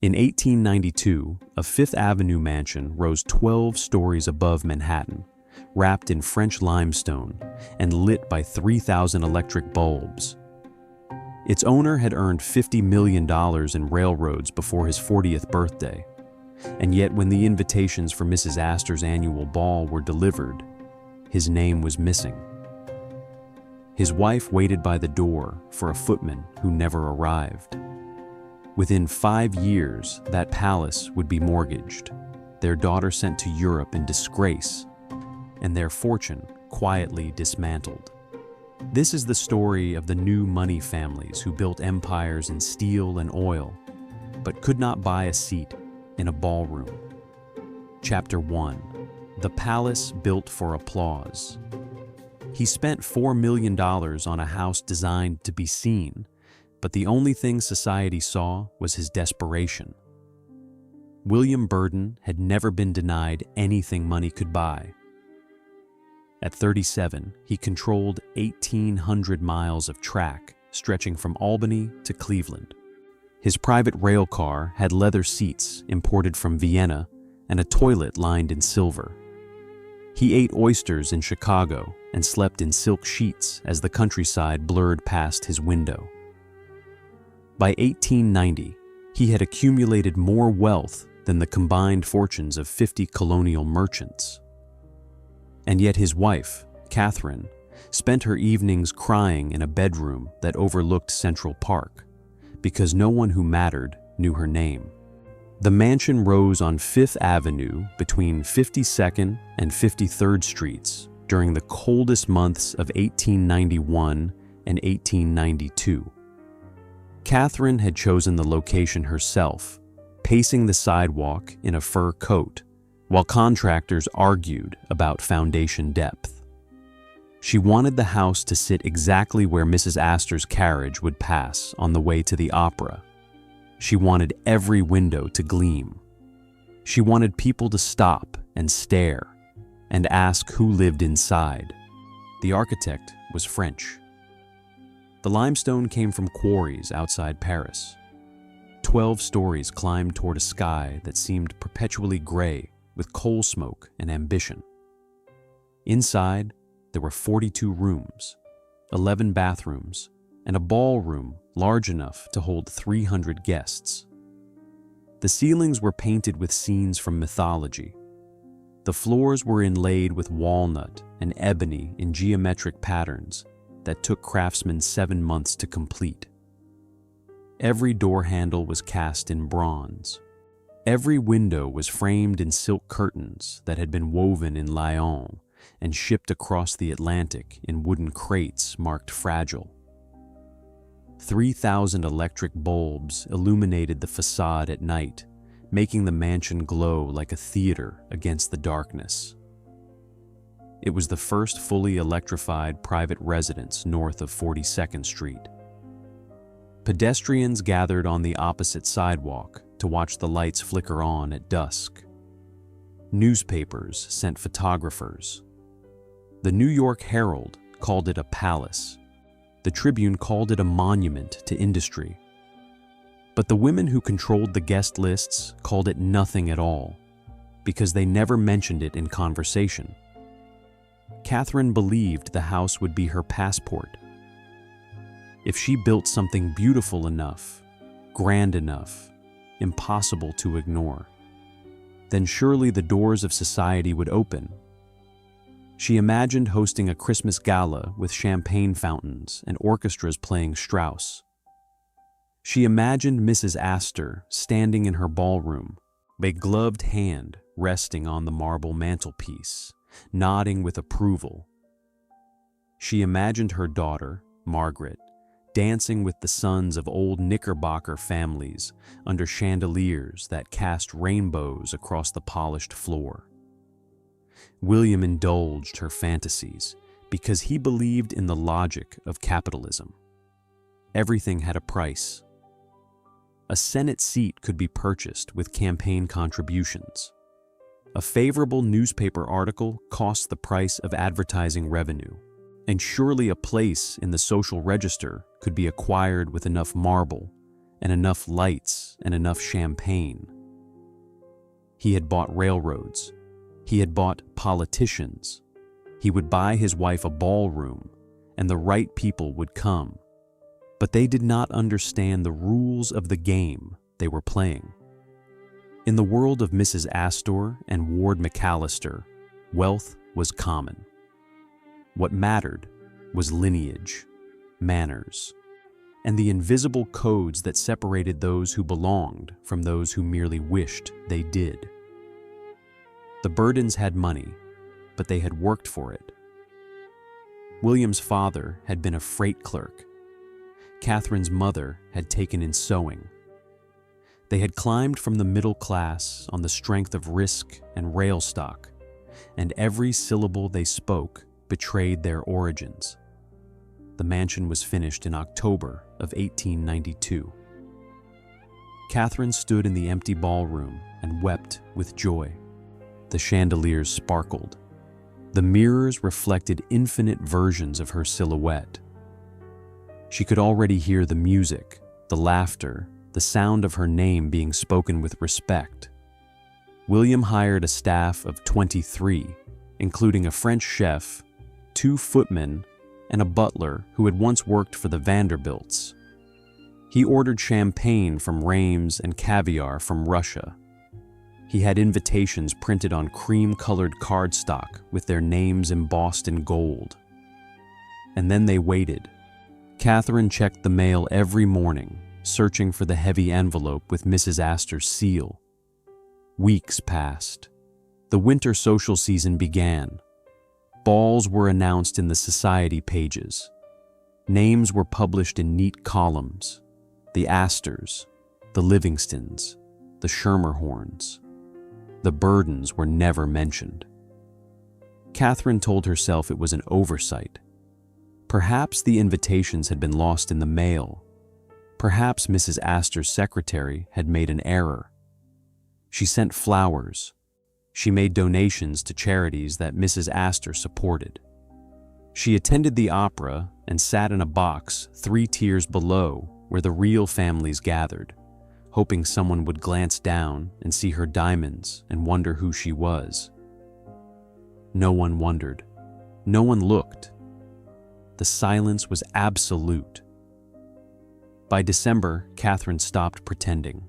In 1892, a Fifth Avenue mansion rose 12 stories above Manhattan, wrapped in French limestone and lit by 3,000 electric bulbs. Its owner had earned $50 million in railroads before his 40th birthday, and yet when the invitations for Mrs. Astor's annual ball were delivered, his name was missing. His wife waited by the door for a footman who never arrived. Within 5 years, that palace would be mortgaged, their daughter sent to Europe in disgrace, and their fortune quietly dismantled. This is the story of the new money families who built empires in steel and oil, but could not buy a seat in a ballroom. Chapter 1. The Palace Built for Applause. He spent $4 million on a house designed to be seen, but the only thing society saw was his desperation. William Burden had never been denied anything money could buy. At 37, he controlled 1,800 miles of track stretching from Albany to Cleveland. His private rail car had leather seats imported from Vienna and a toilet lined in silver. He ate oysters in Chicago and slept in silk sheets as the countryside blurred past his window. By 1890, he had accumulated more wealth than the combined fortunes of 50 colonial merchants. And yet his wife, Catherine, spent her evenings crying in a bedroom that overlooked Central Park, because no one who mattered knew her name. The mansion rose on Fifth Avenue between 52nd and 53rd Streets during the coldest months of 1891 and 1892. Catherine had chosen the location herself, pacing the sidewalk in a fur coat, while contractors argued about foundation depth. She wanted the house to sit exactly where Mrs. Astor's carriage would pass on the way to the opera. She wanted every window to gleam. She wanted people to stop and stare and ask who lived inside. The architect was French. The limestone came from quarries outside Paris. 12 stories climbed toward a sky that seemed perpetually gray with coal smoke and ambition. Inside, there were 42 rooms, 11 bathrooms, and a ballroom large enough to hold 300 guests. The ceilings were painted with scenes from mythology. The floors were inlaid with walnut and ebony in geometric patterns that took craftsmen 7 months to complete. Every door handle was cast in bronze. Every window was framed in silk curtains that had been woven in Lyon and shipped across the Atlantic in wooden crates marked fragile. 3,000 electric bulbs illuminated the facade at night, making the mansion glow like a theater against the darkness. It was the first fully electrified private residence north of 42nd Street. Pedestrians gathered on the opposite sidewalk to watch the lights flicker on at dusk. Newspapers sent photographers. The New York Herald called it a palace. The Tribune called it a monument to industry. But the women who controlled the guest lists called it nothing at all, because they never mentioned it in conversation. Catherine believed the house would be her passport. If she built something beautiful enough, grand enough, impossible to ignore, then surely the doors of society would open. She imagined hosting a Christmas gala with champagne fountains and orchestras playing Strauss. She imagined Mrs. Astor standing in her ballroom, a gloved hand resting on the marble mantelpiece, nodding with approval. She imagined her daughter, Margaret, dancing with the sons of old Knickerbocker families under chandeliers that cast rainbows across the polished floor. William indulged her fantasies because he believed in the logic of capitalism. Everything had a price. A Senate seat could be purchased with campaign contributions. A favorable newspaper article cost the price of advertising revenue, and surely a place in the social register could be acquired with enough marble and enough lights and enough champagne. He had bought railroads. He had bought politicians. He would buy his wife a ballroom, and the right people would come. But they did not understand the rules of the game they were playing. In the world of Mrs. Astor and Ward McAllister, wealth was common. What mattered was lineage, manners, and the invisible codes that separated those who belonged from those who merely wished they did. The Burdens had money, but they had worked for it. William's father had been a freight clerk. Catherine's mother had taken in sewing. They had climbed from the middle class on the strength of risk and rail stock, and every syllable they spoke betrayed their origins. The mansion was finished in October of 1892. Catherine stood in the empty ballroom and wept with joy. The chandeliers sparkled. The mirrors reflected infinite versions of her silhouette. She could already hear the music, the laughter, the sound of her name being spoken with respect. William hired a staff of 23, including a French chef, 2 footmen, and a butler who had once worked for the Vanderbilts. He ordered champagne from Reims and caviar from Russia. He had invitations printed on cream-colored cardstock with their names embossed in gold. And then they waited. Catherine checked the mail every morning, searching for the heavy envelope with Mrs. Astor's seal. Weeks passed. The winter social season began. Balls were announced in the society pages. Names were published in neat columns. The Astors, the Livingstons, the Schermerhorns. The Burdens were never mentioned. Catherine told herself it was an oversight. Perhaps the invitations had been lost in the mail. Perhaps Mrs. Astor's secretary had made an error. She sent flowers. She made donations to charities that Mrs. Astor supported. She attended the opera and sat in a box 3 tiers below where the real families gathered, hoping someone would glance down and see her diamonds and wonder who she was. No one wondered. No one looked. The silence was absolute. By December, Catherine stopped pretending.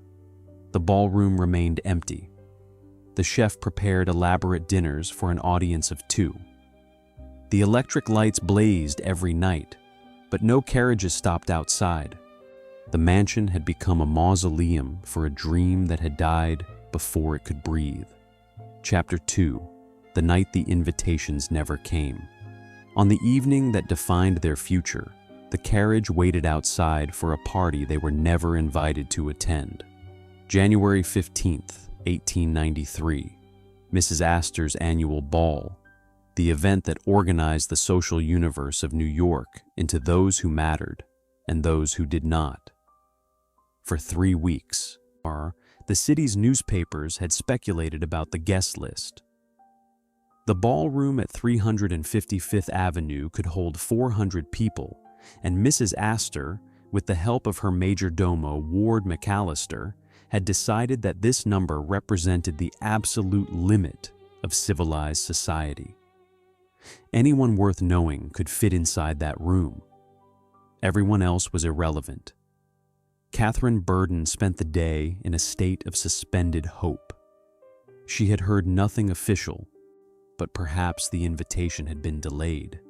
The ballroom remained empty. The chef prepared elaborate dinners for an audience of 2. The electric lights blazed every night, but no carriages stopped outside. The mansion had become a mausoleum for a dream that had died before it could breathe. Chapter 2: The Night the Invitations Never Came. On the evening that defined their future, the carriage waited outside for a party they were never invited to attend. January 15th, 1893, Mrs. Astor's annual ball, the event that organized the social universe of New York into those who mattered and those who did not. For 3 weeks, the city's newspapers had speculated about the guest list. The ballroom at 355th Avenue could hold 400 people, and Mrs. Astor, with the help of her majordomo Ward McAllister, had decided that this number represented the absolute limit of civilized society. Anyone worth knowing could fit inside that room. Everyone else was irrelevant. Catherine Burden spent the day in a state of suspended hope. She had heard nothing official, but perhaps the invitation had been delayed.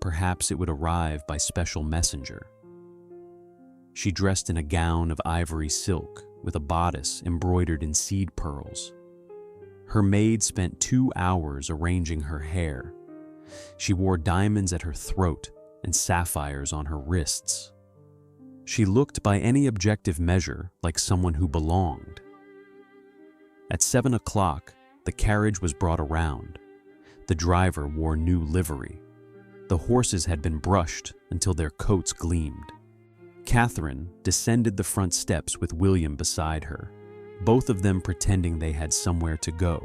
Perhaps it would arrive by special messenger. She dressed in a gown of ivory silk with a bodice embroidered in seed pearls. Her maid spent 2 hours arranging her hair. She wore diamonds at her throat and sapphires on her wrists. She looked by any objective measure like someone who belonged. At 7 o'clock, the carriage was brought around. The driver wore new livery. The horses had been brushed until their coats gleamed. Catherine descended the front steps with William beside her, both of them pretending they had somewhere to go.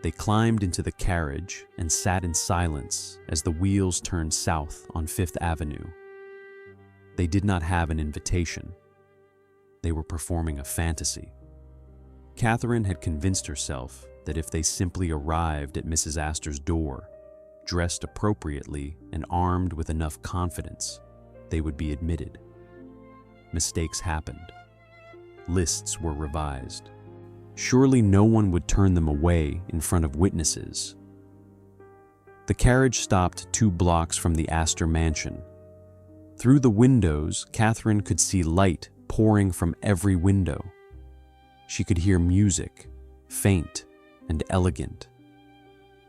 They climbed into the carriage and sat in silence as the wheels turned south on 5th Avenue. They did not have an invitation. They were performing a fantasy. Catherine had convinced herself that if they simply arrived at Mrs. Astor's door, dressed appropriately and armed with enough confidence, they would be admitted. Mistakes happened. Lists were revised. Surely no one would turn them away in front of witnesses. The carriage stopped 2 blocks from the Astor mansion. Through the windows, Catherine could see light pouring from every window. She could hear music, faint and elegant.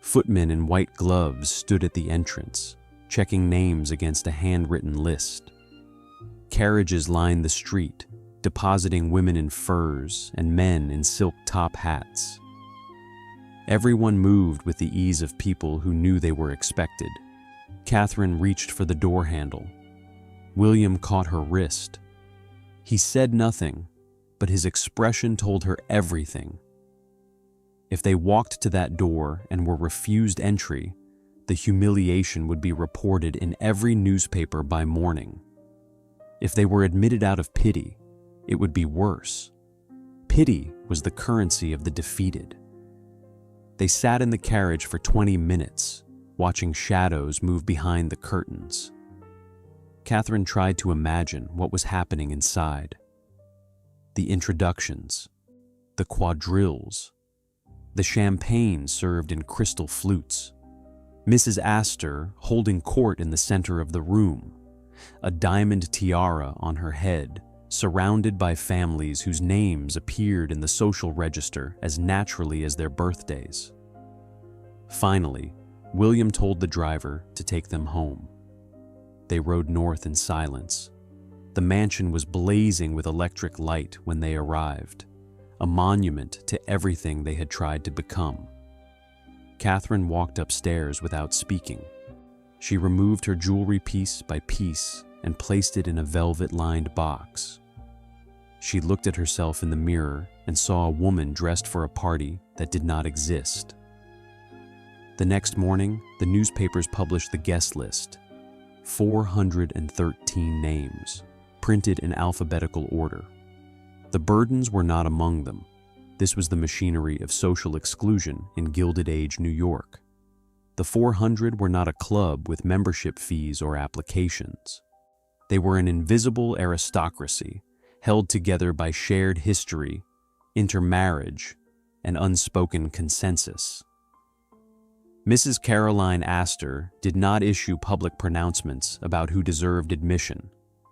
Footmen in white gloves stood at the entrance, checking names against a handwritten list. Carriages lined the street, depositing women in furs and men in silk top hats. Everyone moved with the ease of people who knew they were expected. Catherine reached for the door handle. William caught her wrist. He said nothing, but his expression told her everything. If they walked to that door and were refused entry, the humiliation would be reported in every newspaper by morning. If they were admitted out of pity, it would be worse. Pity was the currency of the defeated. They sat in the carriage for 20 minutes, watching shadows move behind the curtains. Catherine tried to imagine what was happening inside. The introductions, the quadrilles, the champagne served in crystal flutes, Mrs. Astor holding court in the center of the room, a diamond tiara on her head, surrounded by families whose names appeared in the social register as naturally as their birthdays. Finally, William told the driver to take them home. They rode north in silence. The mansion was blazing with electric light when they arrived, a monument to everything they had tried to become. Catherine walked upstairs without speaking. She removed her jewelry piece by piece and placed it in a velvet-lined box. She looked at herself in the mirror and saw a woman dressed for a party that did not exist. The next morning, the newspapers published the guest list, 413 names, printed in alphabetical order. The Burdens were not among them. This was the machinery of social exclusion in Gilded Age New York. The 400 were not a club with membership fees or applications. They were an invisible aristocracy, held together by shared history, intermarriage, and unspoken consensus. Mrs. Caroline Astor did not issue public pronouncements about who deserved admission.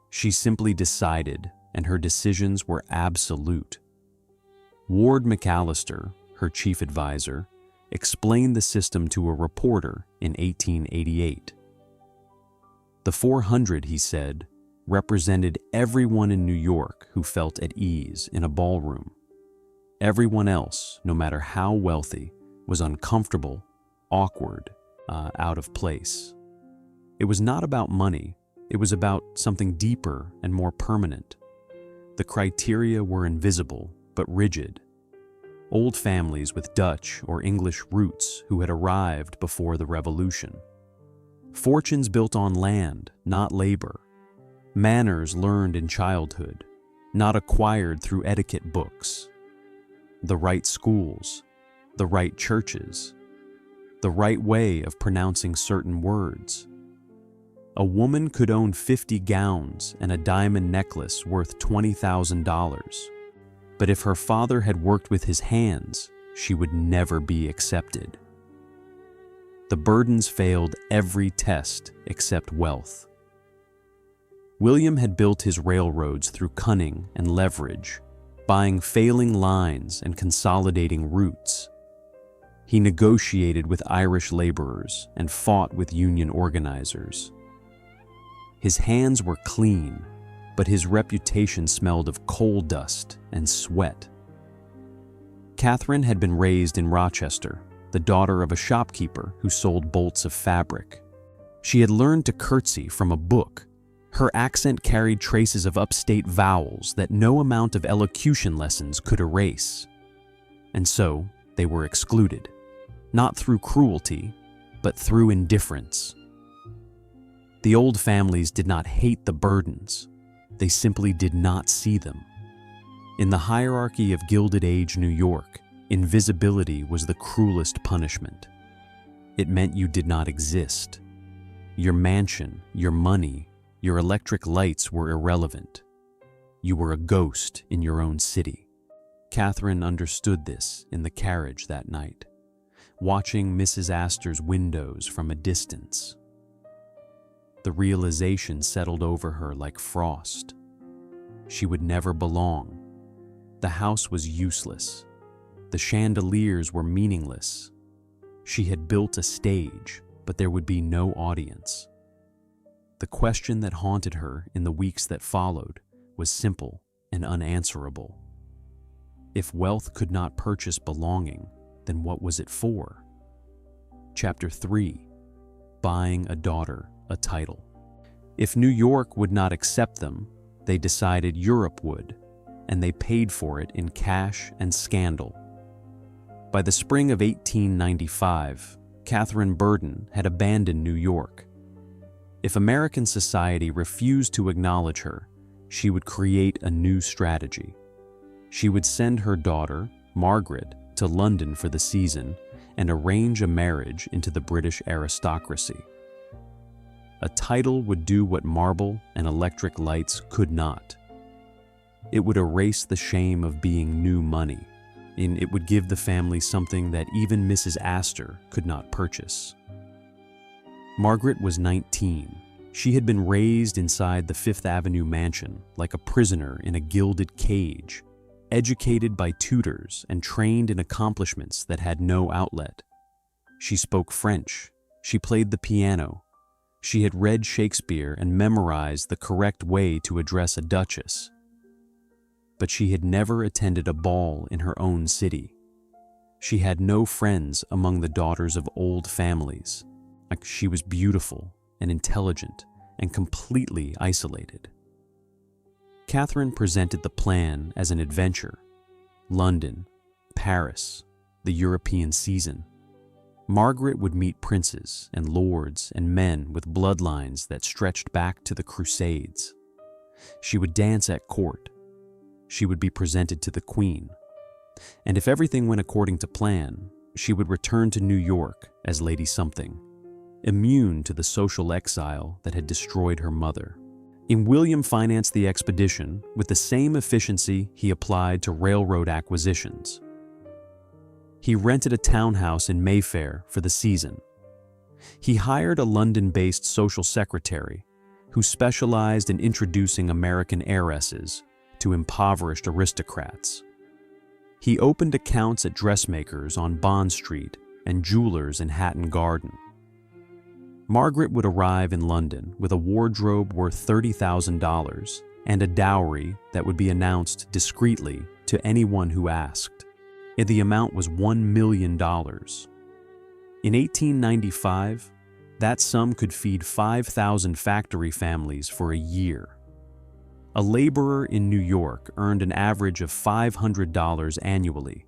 She simply decided, and her decisions were absolute. Ward McAllister, her chief advisor, explained the system to a reporter in 1888. The 400, he said, represented everyone in New York who felt at ease in a ballroom. Everyone else, no matter how wealthy, was uncomfortable, awkward, out of place. It was not about money. It was about something deeper and more permanent. The criteria were invisible but rigid. Old families with Dutch or English roots who had arrived before the Revolution. Fortunes built on land, not labor. Manners learned in childhood, not acquired through etiquette books. The right schools, the right churches, the right way of pronouncing certain words. A woman could own 50 gowns and a diamond necklace worth $20,000, but if her father had worked with his hands, she would never be accepted. The Burdens failed every test except wealth. William had built his railroads through cunning and leverage, buying failing lines and consolidating routes. He negotiated with Irish laborers and fought with union organizers. His hands were clean, but his reputation smelled of coal dust and sweat. Catherine had been raised in Rochester, the daughter of a shopkeeper who sold bolts of fabric. She had learned to curtsy from a book. Her accent carried traces of upstate vowels that no amount of elocution lessons could erase. And so, they were excluded, not through cruelty, but through indifference. The old families did not hate the Burdens. They simply did not see them. In the hierarchy of Gilded Age New York, invisibility was the cruelest punishment. It meant you did not exist. Your mansion, your money, your electric lights were irrelevant. You were a ghost in your own city. Catherine understood this in the carriage that night, watching Mrs. Astor's windows from a distance. The realization settled over her like frost. She would never belong. The house was useless. The chandeliers were meaningless. She had built a stage, but there would be no audience. The question that haunted her in the weeks that followed was simple and unanswerable. If wealth could not purchase belonging, then what was it for? Chapter 3. Buying a daughter a title. If New York would not accept them, they decided Europe would, and they paid for it in cash and scandal. By the spring of 1895, Catherine Burden had abandoned New York. If American society refused to acknowledge her, she would create a new strategy. She would send her daughter, Margaret, to London for the season and arrange a marriage into the British aristocracy. A title would do what marble and electric lights could not. It would erase the shame of being new money, and it would give the family something that even Mrs. Astor could not purchase. Margaret was 19. She had been raised inside the Fifth Avenue mansion like a prisoner in a gilded cage, educated by tutors and trained in accomplishments that had no outlet. She spoke French. She played the piano. She had read Shakespeare and memorized the correct way to address a duchess. But she had never attended a ball in her own city. She had no friends among the daughters of old families. She was beautiful and intelligent and completely isolated. Catherine presented the plan as an adventure. London, Paris, the European season. Margaret would meet princes and lords and men with bloodlines that stretched back to the Crusades. She would dance at court. She would be presented to the Queen. And if everything went according to plan, she would return to New York as Lady Something, immune to the social exile that had destroyed her mother. William financed the expedition with the same efficiency he applied to railroad acquisitions. He rented a townhouse in Mayfair for the season. He hired a London-based social secretary who specialized in introducing American heiresses to impoverished aristocrats. He opened accounts at dressmakers on Bond Street and jewelers in Hatton Garden. Margaret would arrive in London with a wardrobe worth $30,000 and a dowry that would be announced discreetly to anyone who asked. The amount was $1 million. In 1895, that sum could feed 5,000 factory families for a year. A laborer in New York earned an average of $500 annually,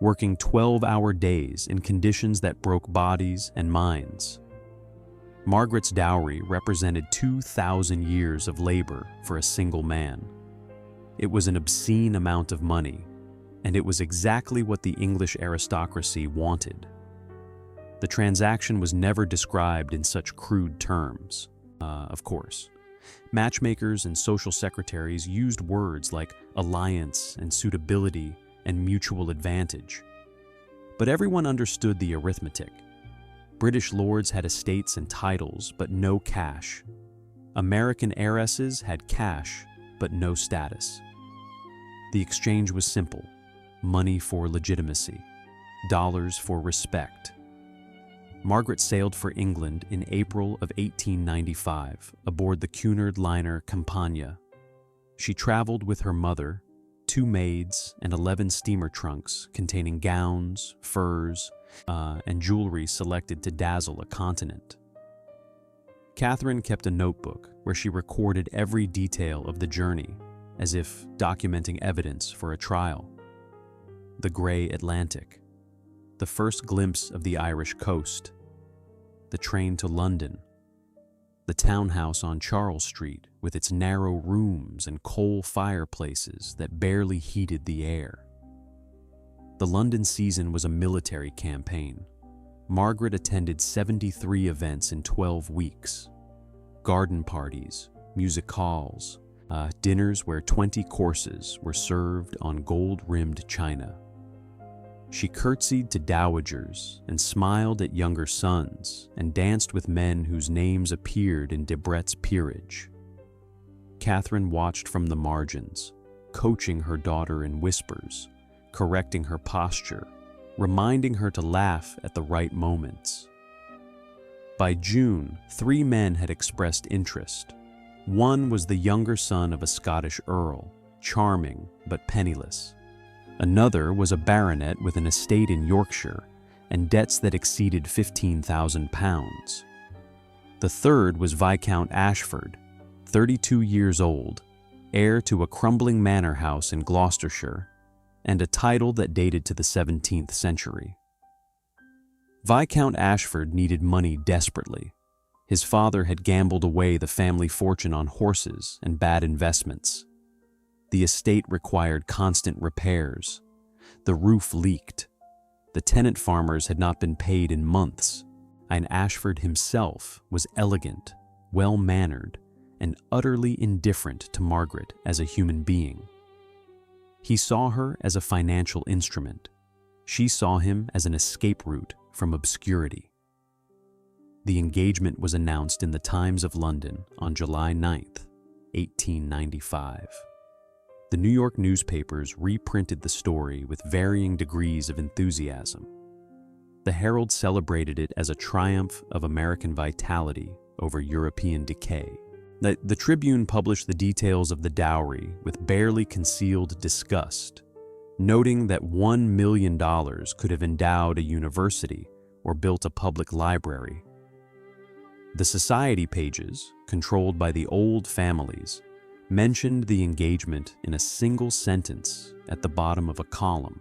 working 12-hour days in conditions that broke bodies and minds. Margaret's dowry represented 2,000 years of labor for a single man. It was an obscene amount of money, and it was exactly what the English aristocracy wanted. The transaction was never described in such crude terms, of course. Matchmakers and social secretaries used words like alliance and suitability and mutual advantage. But everyone understood the arithmetic. British lords had estates and titles, but no cash. American heiresses had cash, but no status. The exchange was simple: money for legitimacy, dollars for respect. Margaret sailed for England in April of 1895 aboard the Cunard liner Campania. She traveled with her mother, 2 maids, and 11 steamer trunks containing gowns, furs, and jewelry selected to dazzle a continent. Catherine kept a notebook where she recorded every detail of the journey, as if documenting evidence for a trial. The gray Atlantic, the first glimpse of the Irish coast, the train to London, The townhouse on Charles Street, with its narrow rooms and coal fireplaces that barely heated the air. The London season was a military campaign. Margaret attended 73 events in 12 weeks. Garden parties, music halls, dinners where 20 courses were served on gold-rimmed china. She curtsied to dowagers and smiled at younger sons and danced with men whose names appeared in Debrett's peerage. Catherine watched from the margins, coaching her daughter in whispers, correcting her posture, reminding her to laugh at the right moments. By June, 3 men had expressed interest. One was the younger son of a Scottish earl, charming but penniless. Another was a baronet with an estate in Yorkshire and debts that exceeded £15,000. The third was Viscount Ashford, 32 years old, heir to a crumbling manor house in Gloucestershire, and a title that dated to the 17th century. Viscount Ashford needed money desperately. His father had gambled away the family fortune on horses and bad investments. The estate required constant repairs. The roof leaked. The tenant farmers had not been paid in months, and Ashford himself was elegant, well-mannered, and utterly indifferent to Margaret as a human being. He saw her as a financial instrument. She saw him as an escape route from obscurity. The engagement was announced in the Times of London on July 9th, 1895. The New York newspapers reprinted the story with varying degrees of enthusiasm. The Herald celebrated it as a triumph of American vitality over European decay. The Tribune published the details of the dowry with barely concealed disgust, noting that $1 million could have endowed a university or built a public library. The society pages, controlled by the old families, mentioned the engagement in a single sentence at the bottom of a column,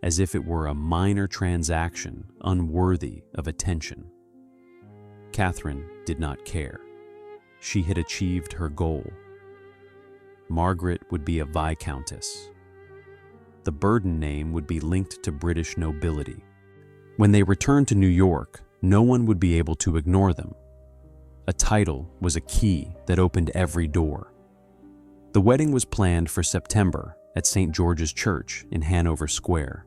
as if it were a minor transaction unworthy of attention. Catherine did not care. She had achieved her goal. Margaret would be a viscountess. The Burden name would be linked to British nobility. When they returned to New York, no one would be able to ignore them. A title was a key that opened every door. The wedding was planned for September at St. George's Church in Hanover Square.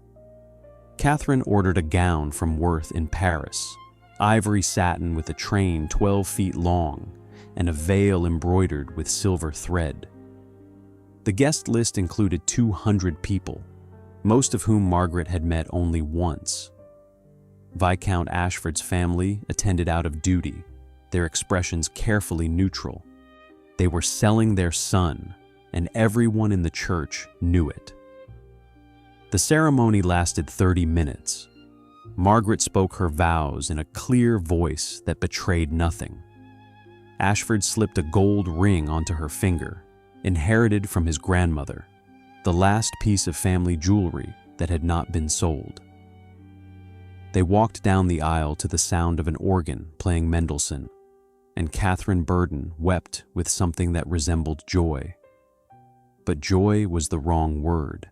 Catherine ordered a gown from Worth in Paris, ivory satin with a train 12 feet long and a veil embroidered with silver thread. The guest list included 200 people, most of whom Margaret had met only once. Viscount Ashford's family attended out of duty, their expressions carefully neutral. They were selling their son, and everyone in the church knew it. The ceremony lasted 30 minutes. Margaret spoke her vows in a clear voice that betrayed nothing. Ashford slipped a gold ring onto her finger, inherited from his grandmother, the last piece of family jewelry that had not been sold. They walked down the aisle to the sound of an organ playing Mendelssohn, and Catherine Burden wept with something that resembled joy. But joy was the wrong word.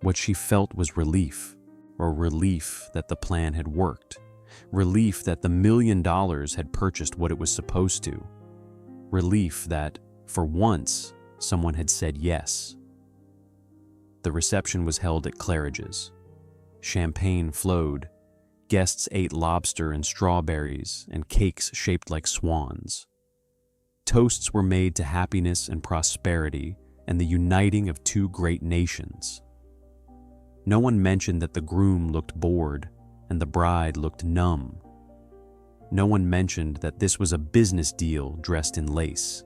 What she felt was relief, or relief that the plan had worked, relief that the $1 million had purchased what it was supposed to, relief that, for once, someone had said yes. The reception was held at Claridge's. Champagne flowed. Guests ate lobster and strawberries and cakes shaped like swans. Toasts were made to happiness and prosperity and the uniting of 2 great nations. No one mentioned that the groom looked bored and the bride looked numb. No one mentioned that this was a business deal dressed in lace.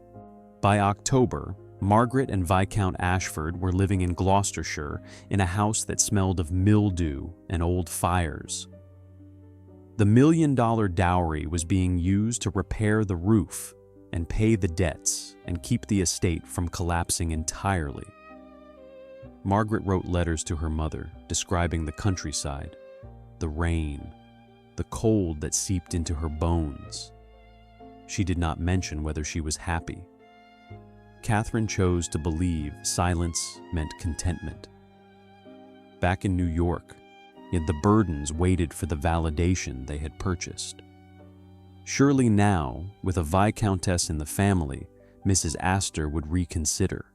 By October, Margaret and Viscount Ashford were living in Gloucestershire in a house that smelled of mildew and old fires. The $1 million dowry was being used to repair the roof and pay the debts and keep the estate from collapsing entirely. Margaret wrote letters to her mother describing the countryside, the rain, the cold that seeped into her bones. she did not mention whether she was happy. Catherine chose to believe silence meant contentment. Back in New York, yet the Burdens waited for the validation they had purchased. Surely now, with a viscountess in the family, Mrs. Astor would reconsider.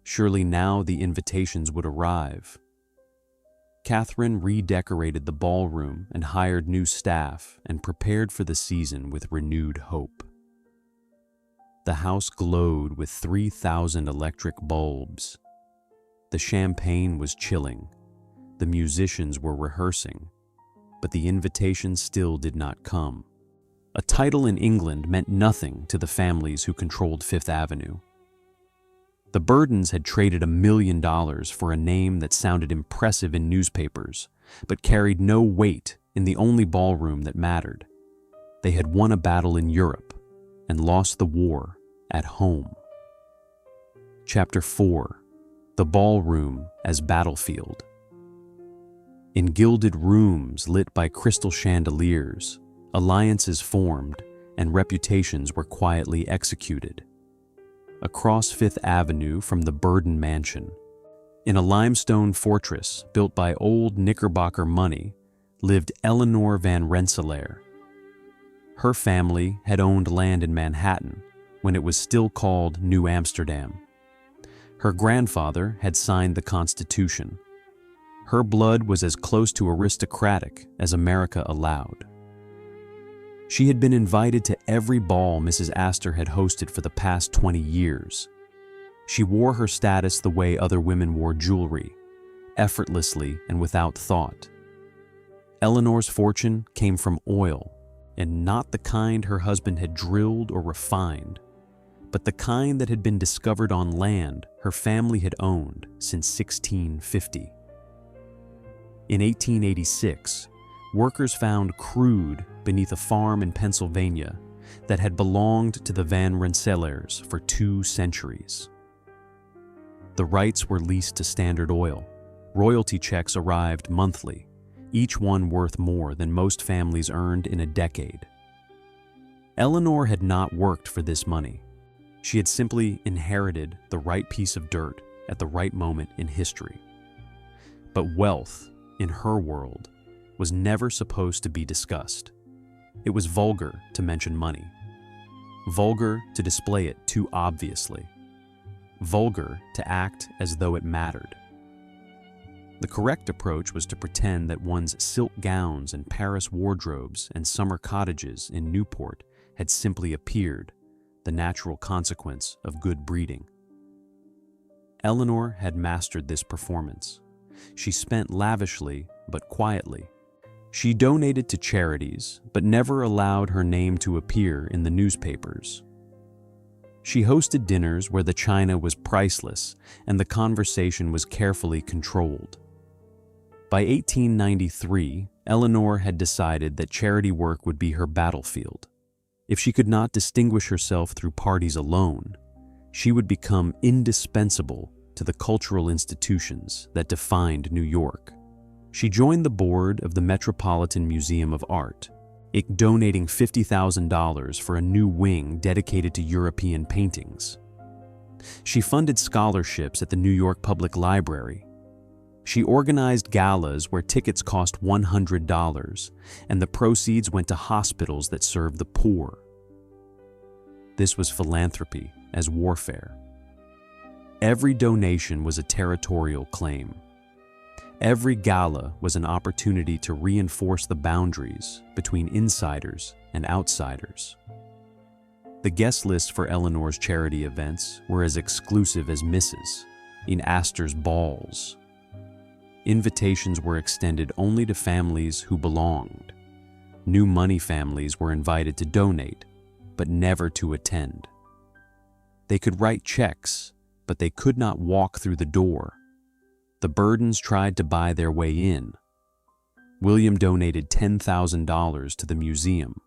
Surely now the invitations would arrive. Catherine redecorated the ballroom and hired new staff and prepared for the season with renewed hope. The house glowed with 3,000 electric bulbs. The champagne was chilling. The musicians were rehearsing, but the invitations still did not come. A title in England meant nothing to the families who controlled Fifth Avenue. The Burdens had traded $1 million for a name that sounded impressive in newspapers, but carried no weight in the only ballroom that mattered. They had won a battle in Europe and lost the war at home. Chapter 4: The Ballroom as Battlefield. In gilded rooms lit by crystal chandeliers, alliances formed and reputations were quietly executed. Across Fifth Avenue from the Burden Mansion, in a limestone fortress built by old Knickerbocker money, lived Eleanor Van Rensselaer. Her family had owned land in Manhattan when it was still called New Amsterdam. Her grandfather had signed the Constitution. Her blood was as close to aristocratic as America allowed. She had been invited to every ball Mrs. Astor had hosted for the past 20 years. She wore her status the way other women wore jewelry, effortlessly and without thought. Eleanor's fortune came from oil, and not the kind her husband had drilled or refined, but the kind that had been discovered on land her family had owned since 1650. In 1886, workers found crude beneath a farm in Pennsylvania that had belonged to the Van Rensselaers for 2 centuries. The rights were leased to Standard Oil. Royalty checks arrived monthly, each one worth more than most families earned in a decade. Eleanor had not worked for this money. She had simply inherited the right piece of dirt at the right moment in history. But wealth, in her world, was never supposed to be discussed. It was vulgar to mention money. Vulgar to display it too obviously. Vulgar to act as though it mattered. The correct approach was to pretend that one's silk gowns and Paris wardrobes and summer cottages in Newport had simply appeared, the natural consequence of good breeding. Eleanor had mastered this performance. She spent lavishly but quietly. She donated to charities, but never allowed her name to appear in the newspapers. She hosted dinners where the china was priceless and the conversation was carefully controlled. By 1893, Eleanor had decided that charity work would be her battlefield. If she could not distinguish herself through parties alone, she would become indispensable to the cultural institutions that defined New York. She joined the board of the Metropolitan Museum of Art, donating $50,000 for a new wing dedicated to European paintings. She funded scholarships at the New York Public Library. She organized galas where tickets cost $100, and the proceeds went to hospitals that served the poor. This was philanthropy as warfare. Every donation was a territorial claim. Every gala was an opportunity to reinforce the boundaries between insiders and outsiders. The guest lists for Eleanor's charity events were as exclusive as Mrs. in Astor's balls. Invitations were extended only to families who belonged. New money families were invited to donate, but never to attend. They could write checks, but they could not walk through the door. The Burdens tried to buy their way in. William donated $10,000 to the museum,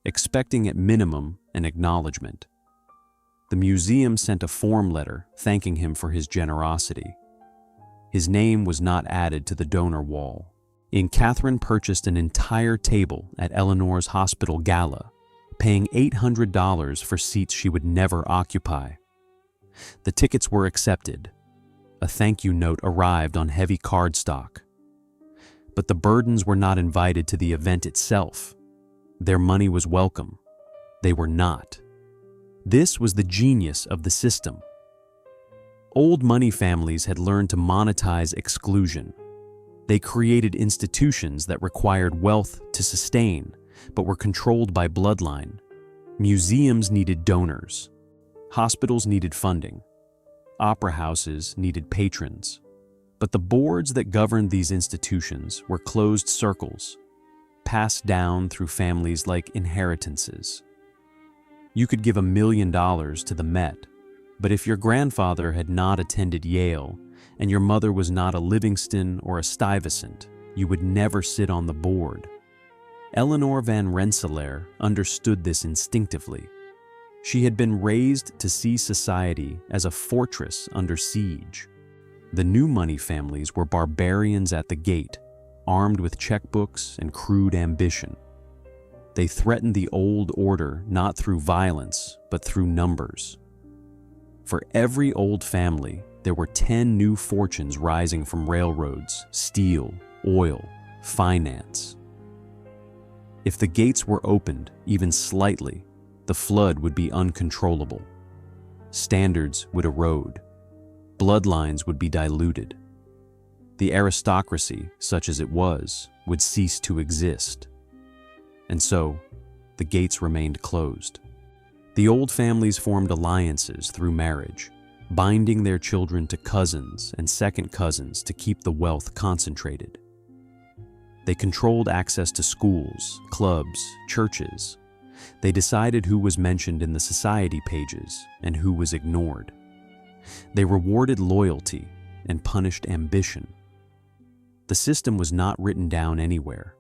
expecting at minimum an acknowledgement. The museum sent a form letter thanking him for his generosity. His name was not added to the donor wall. Catherine purchased an entire table at Eleanor's hospital gala, paying $800 for seats she would never occupy. The tickets were accepted. A thank you note arrived on heavy cardstock. But the Burdens were not invited to the event itself. Their money was welcome. They were not. This was the genius of the system. Old money families had learned to monetize exclusion. They created institutions that required wealth to sustain, but were controlled by bloodline. Museums needed donors. Hospitals needed funding. Opera houses needed patrons. But the boards that governed these institutions were closed circles, passed down through families like inheritances. You could give $1 million to the Met, but if your grandfather had not attended Yale and your mother was not a Livingston or a Stuyvesant, you would never sit on the board. Eleanor van Rensselaer understood this instinctively. She had been raised to see society as a fortress under siege. The new money families were barbarians at the gate, armed with checkbooks and crude ambition. They threatened the old order not through violence, but through numbers. For every old family, there were 10 new fortunes rising from railroads, steel, oil, finance. If the gates were opened, even slightly, the flood would be uncontrollable. Standards would erode. Bloodlines would be diluted. The aristocracy, such as it was, would cease to exist. And so, the gates remained closed. The old families formed alliances through marriage, binding their children to cousins and second cousins to keep the wealth concentrated. They controlled access to schools, clubs, churches. They decided who was mentioned in the society pages and who was ignored. They rewarded loyalty and punished ambition. The system was not written down anywhere,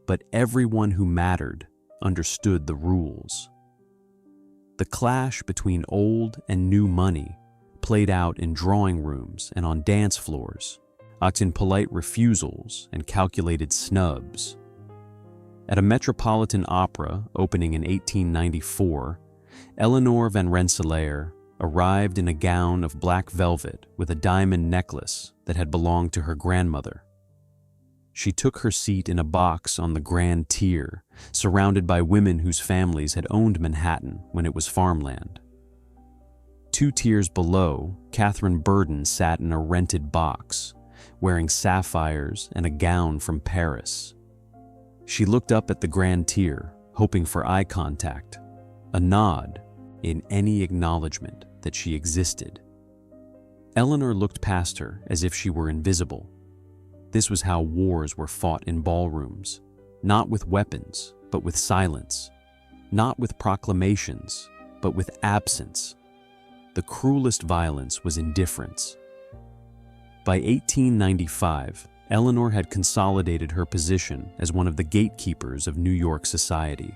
but everyone who mattered understood the rules. The clash between old and new money played out in drawing rooms and on dance floors, in polite refusals and calculated snubs. At a Metropolitan Opera opening in 1894, Eleanor van Rensselaer arrived in a gown of black velvet with a diamond necklace that had belonged to her grandmother. She took her seat in a box on the grand tier, surrounded by women whose families had owned Manhattan when it was farmland. 2 tiers below, Catherine Burden sat in a rented box, wearing sapphires and a gown from Paris. She looked up at the grand tier, hoping for eye contact, a nod, in any acknowledgement that she existed. Eleanor looked past her as if she were invisible. This was how wars were fought in ballrooms, not with weapons, but with silence, not with proclamations, but with absence. The cruelest violence was indifference. By 1895, Eleanor had consolidated her position as one of the gatekeepers of New York society.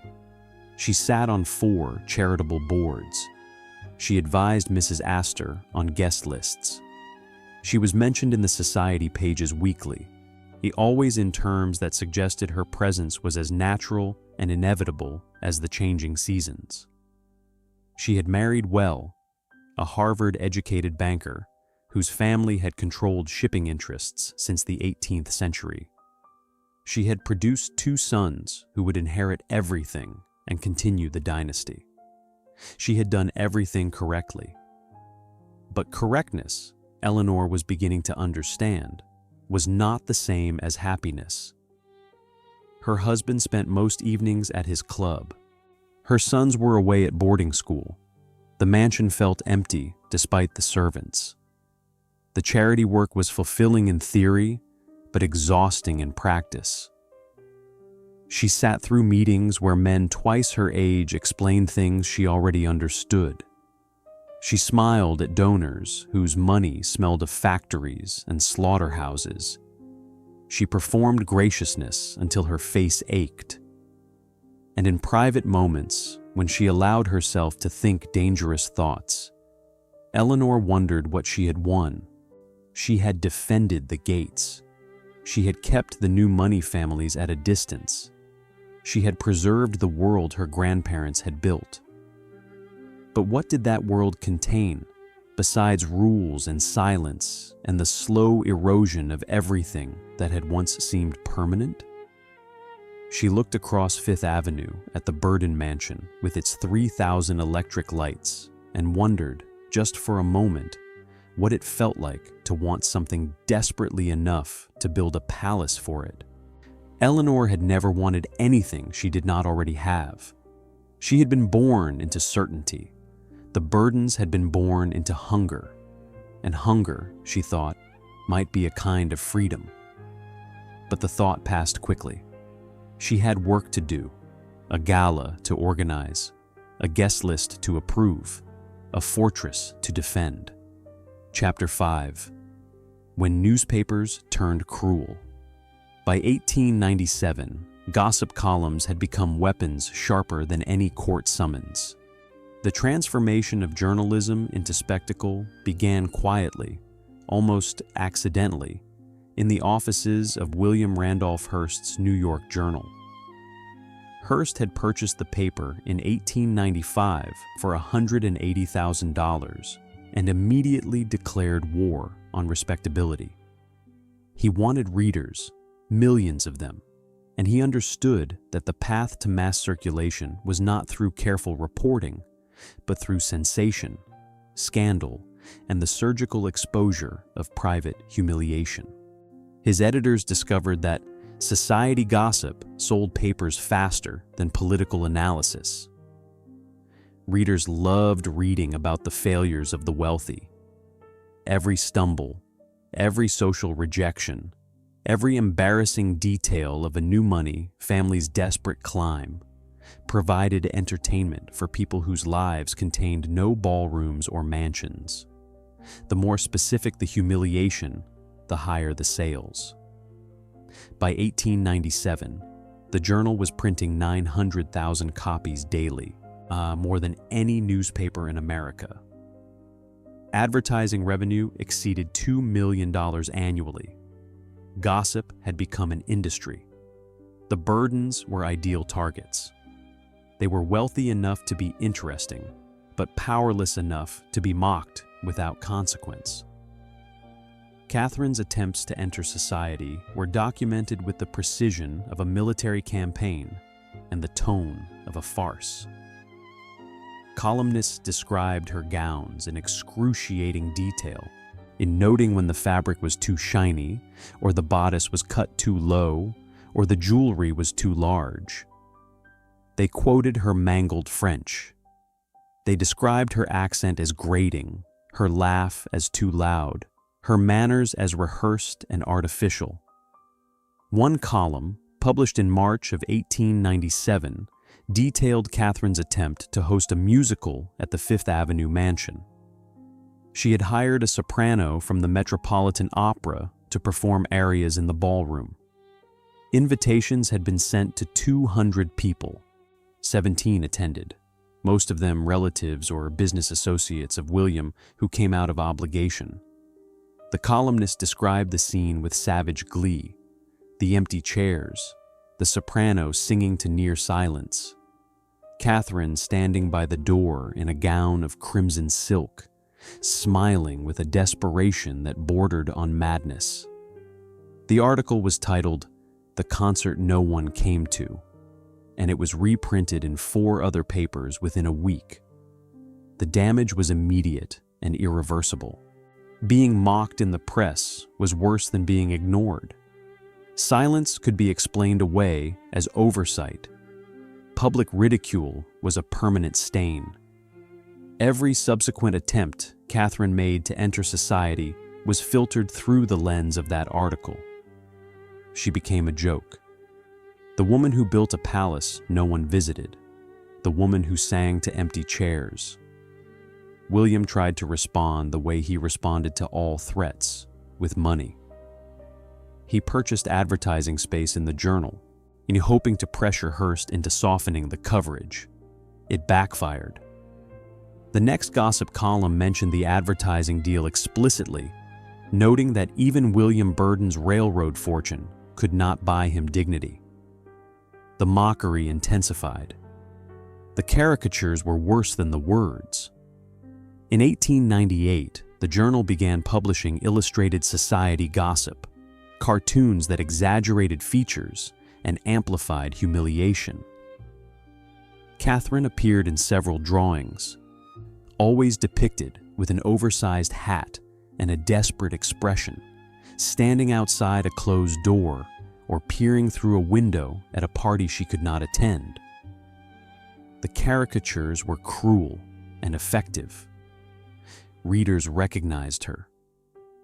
She sat on 4 charitable boards. She advised Mrs. Astor on guest lists. She was mentioned in the society pages weekly, always in terms that suggested her presence was as natural and inevitable as the changing seasons. She had married well, a Harvard-educated banker whose family had controlled shipping interests since the 18th century. She had produced 2 sons who would inherit everything and continue the dynasty. She had done everything correctly. But correctness, Eleanor was beginning to understand, was not the same as happiness. Her husband spent most evenings at his club. Her sons were away at boarding school. The mansion felt empty despite the servants. The charity work was fulfilling in theory, but exhausting in practice. She sat through meetings where men twice her age explained things she already understood. She smiled at donors whose money smelled of factories and slaughterhouses. She performed graciousness until her face ached. And in private moments, when she allowed herself to think dangerous thoughts, Eleanor wondered what she had won. She had defended the gates. She had kept the new money families at a distance. She had preserved the world her grandparents had built. But what did that world contain, besides rules and silence and the slow erosion of everything that had once seemed permanent? She looked across Fifth Avenue at the Burden Mansion with its 3,000 electric lights and wondered, just for a moment, what it felt like to want something desperately enough to build a palace for it. Eleanor had never wanted anything she did not already have. She had been born into certainty. The Burdens had been born into hunger. And hunger, she thought, might be a kind of freedom. But the thought passed quickly. She had work to do, a gala to organize, a guest list to approve, a fortress to defend. Chapter 5. When Newspapers Turned Cruel. By 1897, gossip columns had become weapons sharper than any court summons. The transformation of journalism into spectacle began quietly, almost accidentally, in the offices of William Randolph Hearst's New York Journal. Hearst had purchased the paper in 1895 for $180,000 and immediately declared war on respectability. He wanted readers, millions of them, and he understood that the path to mass circulation was not through careful reporting, but through sensation, scandal, and the surgical exposure of private humiliation. His editors discovered that society gossip sold papers faster than political analysis. Readers loved reading about the failures of the wealthy. Every stumble, every social rejection, every embarrassing detail of a new money family's desperate climb provided entertainment for people whose lives contained no ballrooms or mansions. The more specific the humiliation, the higher the sales. By 1897, the journal was printing 900,000 copies daily, more than any newspaper in America. Advertising revenue exceeded $2 million annually. Gossip had become an industry. The Burdens were ideal targets. They were wealthy enough to be interesting, but powerless enough to be mocked without consequence. Catherine's attempts to enter society were documented with the precision of a military campaign and the tone of a farce. Columnists described her gowns in excruciating detail, in noting when the fabric was too shiny, or the bodice was cut too low, or the jewelry was too large. They quoted her mangled French. They described her accent as grating, her laugh as too loud, her manners as rehearsed and artificial. One column, published in March of 1897, detailed Catherine's attempt to host a musical at the Fifth Avenue mansion. She had hired a soprano from the Metropolitan Opera to perform arias in the ballroom. Invitations had been sent to 200 people. 17 attended, most of them relatives or business associates of William who came out of obligation. The columnist described the scene with savage glee: the empty chairs, the soprano singing to near silence, Catherine standing by the door in a gown of crimson silk, smiling with a desperation that bordered on madness. The article was titled, "The Concert No One Came To," and it was reprinted in 4 other papers within a week. The damage was immediate and irreversible. Being mocked in the press was worse than being ignored. Silence could be explained away as oversight. Public ridicule was a permanent stain. Every subsequent attempt Catherine made to enter society was filtered through the lens of that article. She became a joke. The woman who built a palace no one visited. The woman who sang to empty chairs. William tried to respond the way he responded to all threats, with money. He purchased advertising space in the journal, in hoping to pressure Hearst into softening the coverage. It backfired. The next gossip column mentioned the advertising deal explicitly, noting that even William Burden's railroad fortune could not buy him dignity. The mockery intensified. The caricatures were worse than the words. In 1898, the journal began publishing illustrated society gossip, cartoons that exaggerated features and amplified humiliation. Catherine appeared in several drawings, always depicted with an oversized hat and a desperate expression, standing outside a closed door or peering through a window at a party she could not attend. The caricatures were cruel and effective. Readers recognized her.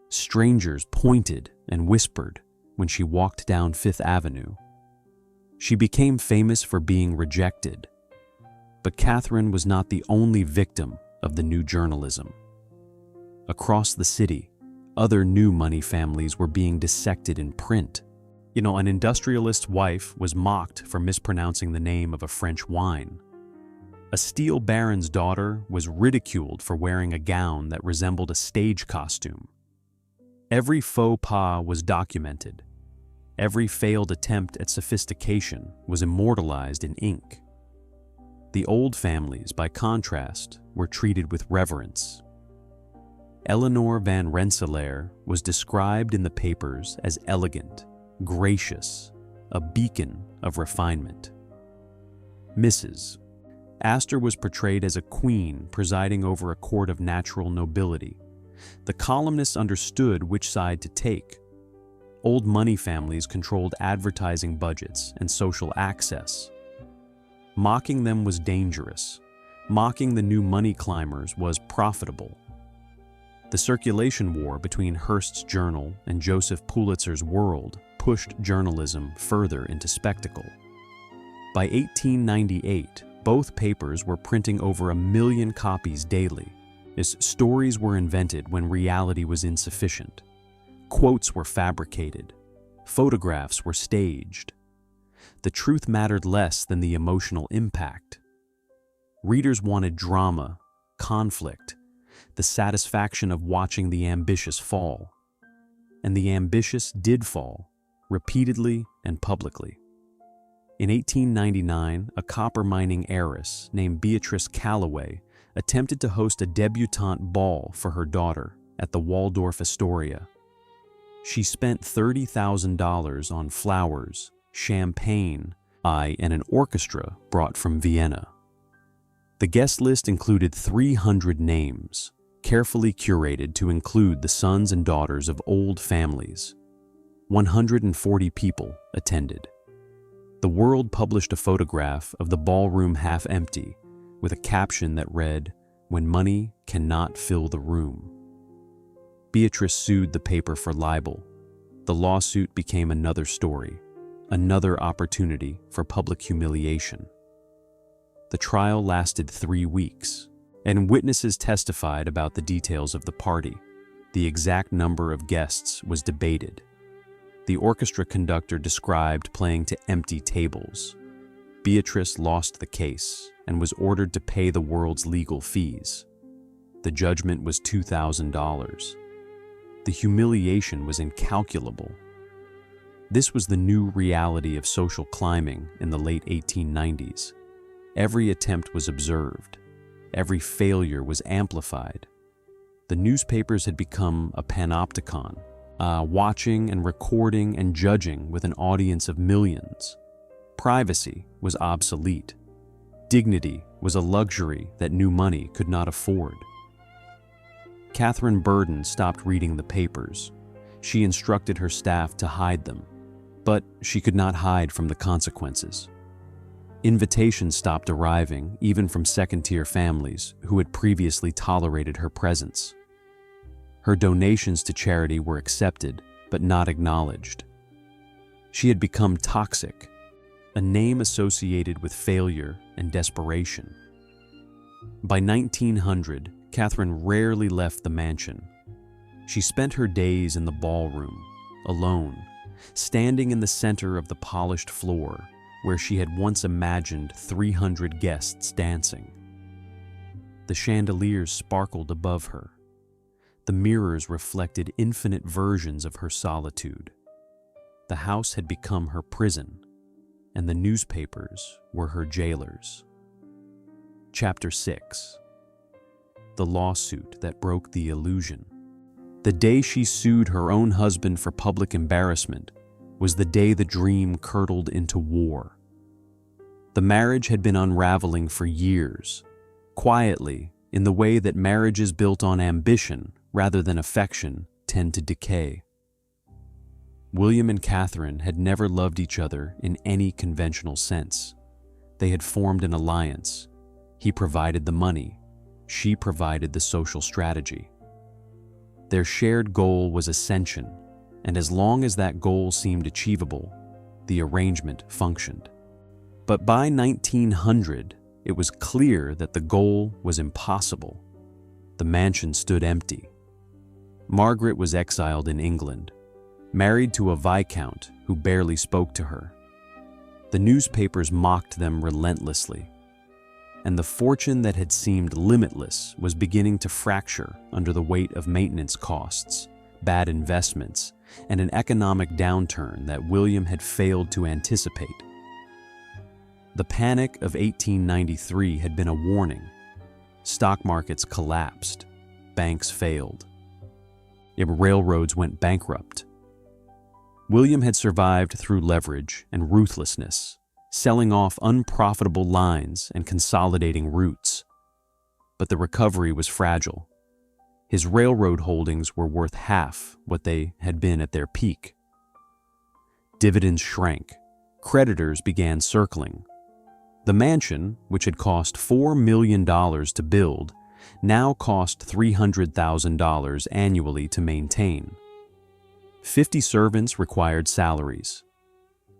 Strangers pointed and whispered when she walked down Fifth Avenue. She became famous for being rejected. But Catherine was not the only victim of the new journalism. Across the city, other new money families were being dissected in print. An industrialist's wife was mocked for mispronouncing the name of a French wine. A steel baron's daughter was ridiculed for wearing a gown that resembled a stage costume. Every faux pas was documented. Every failed attempt at sophistication was immortalized in ink. The old families, by contrast, were treated with reverence. Eleanor van Rensselaer was described in the papers as elegant, gracious, a beacon of refinement. Mrs. Astor was portrayed as a queen presiding over a court of natural nobility. The columnists understood which side to take. Old money families controlled advertising budgets and social access. Mocking them was dangerous. Mocking the new money climbers was profitable. The circulation war between Hearst's journal and Joseph Pulitzer's World pushed journalism further into spectacle. By 1898, both papers were printing over 1 million copies daily, as stories were invented when reality was insufficient. Quotes were fabricated. Photographs were staged. The truth mattered less than the emotional impact. Readers wanted drama, conflict, the satisfaction of watching the ambitious fall. And the ambitious did fall, repeatedly and publicly. In 1899, a copper mining heiress named Beatrice Calloway attempted to host a debutante ball for her daughter at the Waldorf Astoria. She spent $30,000 on flowers, champagne, and an orchestra brought from Vienna. The guest list included 300 names, carefully curated to include the sons and daughters of old families. 140 people attended. The World published a photograph of the ballroom half empty, with a caption that read, "When money cannot fill the room." Beatrice sued the paper for libel. The lawsuit became another story, another opportunity for public humiliation. The trial lasted 3 weeks, and witnesses testified about the details of the party. The exact number of guests was debated. The orchestra conductor described playing to empty tables. Beatrice lost the case and was ordered to pay the World's legal fees. The judgment was $2,000. The humiliation was incalculable. This was the new reality of social climbing in the late 1890s. Every attempt was observed. Every failure was amplified. The newspapers had become a panopticon, watching and recording and judging with an audience of millions. Privacy was obsolete. Dignity was a luxury that new money could not afford. Catherine Burden stopped reading the papers. She instructed her staff to hide them, but she could not hide from the consequences. Invitations stopped arriving, even from second-tier families who had previously tolerated her presence. Her donations to charity were accepted, but not acknowledged. She had become toxic, a name associated with failure and desperation. By 1900, Catherine rarely left the mansion. She spent her days in the ballroom, alone, standing in the center of the polished floor where she had once imagined 300 guests dancing. The chandeliers sparkled above her. The mirrors reflected infinite versions of her solitude. The house had become her prison. and the newspapers were her jailers. Chapter 6. The lawsuit that broke the illusion. The day she sued her own husband for public embarrassment was the day the dream curdled into war. The marriage had been unraveling for years, quietly, in the way that marriages built on ambition rather than affection tend to decay. William and Catherine had never loved each other in any conventional sense. They had formed an alliance. He provided the money. She provided the social strategy. Their shared goal was ascension, and as long as that goal seemed achievable, the arrangement functioned. But by 1900, it was clear that the goal was impossible. The mansion stood empty. Margaret was exiled in England, married to a viscount who barely spoke to her. The newspapers mocked them relentlessly, and the fortune that had seemed limitless was beginning to fracture under the weight of maintenance costs, bad investments, and an economic downturn that William had failed to anticipate. The panic of 1893 had been a warning. Stock markets collapsed, banks failed, railroads went bankrupt. William had survived through leverage and ruthlessness, selling off unprofitable lines and consolidating routes. But the recovery was fragile. His railroad holdings were worth half what they had been at their peak. Dividends shrank. Creditors began circling. The mansion, which had cost $4 million to build, now cost $300,000 annually to maintain. 50 servants required salaries.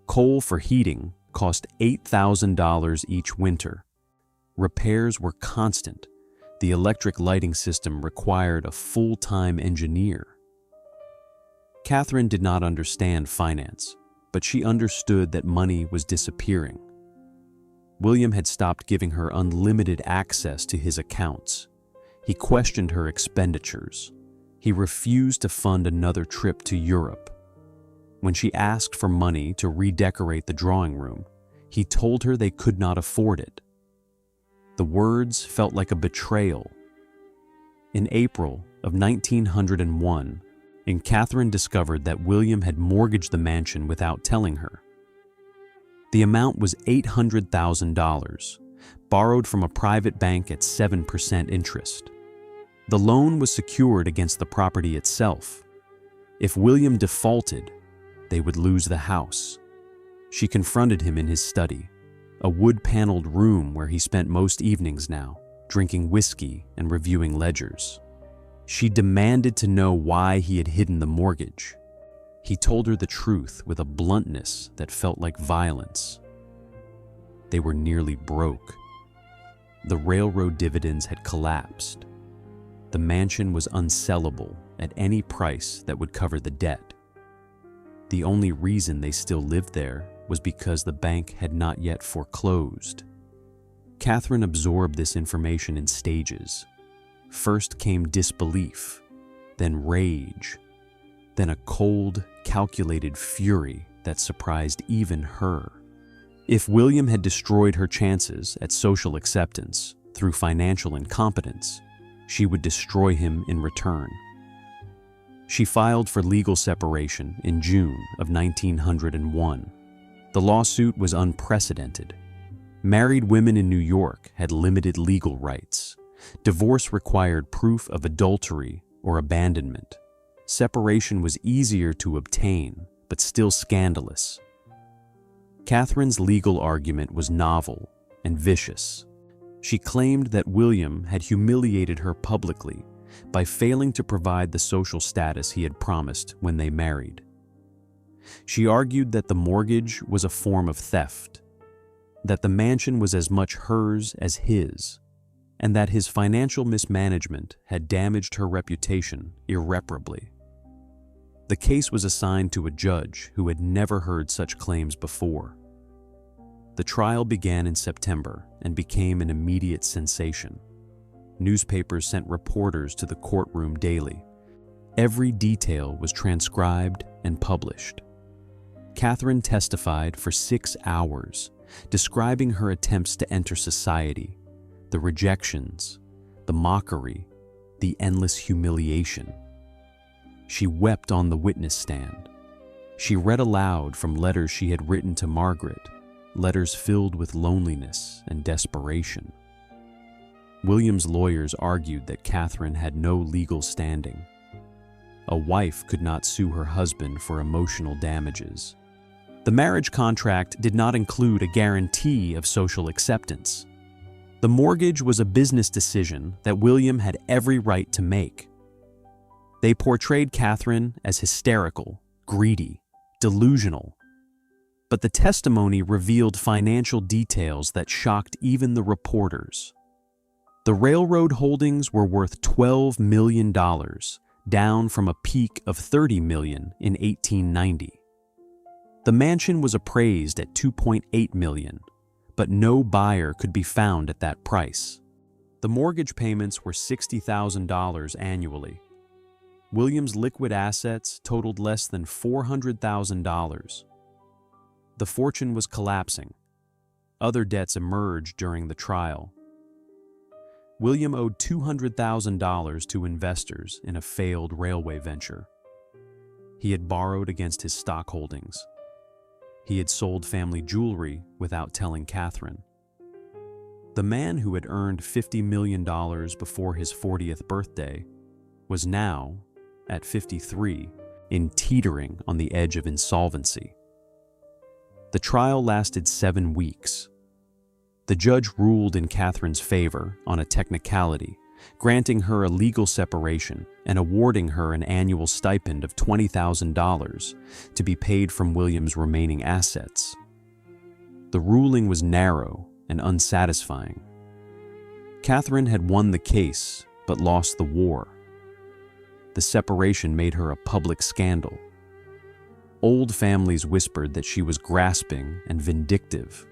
Coal for heating cost $8,000 each winter. Repairs were constant. The electric lighting system required a full-time engineer. Catherine did not understand finance, but she understood that money was disappearing. William had stopped giving her unlimited access to his accounts. He questioned her expenditures. He refused to fund another trip to Europe. When she asked for money to redecorate the drawing room, he told her they could not afford it. The words felt like a betrayal. In April of 1901, Catherine discovered that William had mortgaged the mansion without telling her. The amount was $800,000, borrowed from a private bank at 7% interest. The loan was secured against the property itself. If William defaulted, they would lose the house. She confronted him in his study, a wood-paneled room where he spent most evenings now, drinking whiskey and reviewing ledgers. She demanded to know why he had hidden the mortgage. He told her the truth with a bluntness that felt like violence. They were nearly broke. The railroad dividends had collapsed. The mansion was unsellable at any price that would cover the debt. The only reason they still lived there was because the bank had not yet foreclosed. Catherine absorbed this information in stages. First came disbelief, then rage, then a cold, calculated fury that surprised even her. If William had destroyed her chances at social acceptance through financial incompetence, she would destroy him in return. She filed for legal separation in June of 1901. The lawsuit was unprecedented. Married women in New York had limited legal rights. Divorce required proof of adultery or abandonment. Separation was easier to obtain, but still scandalous. Catherine's legal argument was novel and vicious. She claimed that William had humiliated her publicly by failing to provide the social status he had promised when they married. She argued that the mortgage was a form of theft, that the mansion was as much hers as his, and that his financial mismanagement had damaged her reputation irreparably. The case was assigned to a judge who had never heard such claims before. The trial began in September and became an immediate sensation. Newspapers sent reporters to the courtroom daily. Every detail was transcribed and published. Catherine testified for 6 hours, describing her attempts to enter society, the rejections, the mockery, the endless humiliation. She wept on the witness stand. She read aloud from letters she had written to Margaret, letters filled with loneliness and desperation. William's lawyers argued that Catherine had no legal standing. A wife could not sue her husband for emotional damages. The marriage contract did not include a guarantee of social acceptance. The mortgage was a business decision that William had every right to make. They portrayed Catherine as hysterical, greedy, delusional. But the testimony revealed financial details that shocked even the reporters. The railroad holdings were worth $12 million, down from a peak of $30 million in 1890. The mansion was appraised at $2.8 million, but no buyer could be found at that price. The mortgage payments were $60,000 annually. William's liquid assets totaled less than $400,000. The fortune was collapsing. Other debts emerged during the trial. William owed $200,000 to investors in a failed railway venture. He had borrowed against his stock holdings. He had sold family jewelry without telling Catherine. The man who had earned $50 million before his 40th birthday was now, at 53, teetering on the edge of insolvency. The trial lasted 7 weeks. The judge ruled in Catherine's favor on a technicality, granting her a legal separation and awarding her an annual stipend of $20,000 to be paid from William's remaining assets. The ruling was narrow and unsatisfying. Catherine had won the case but lost the war. The separation made her a public scandal. Old families whispered that she was grasping and vindictive.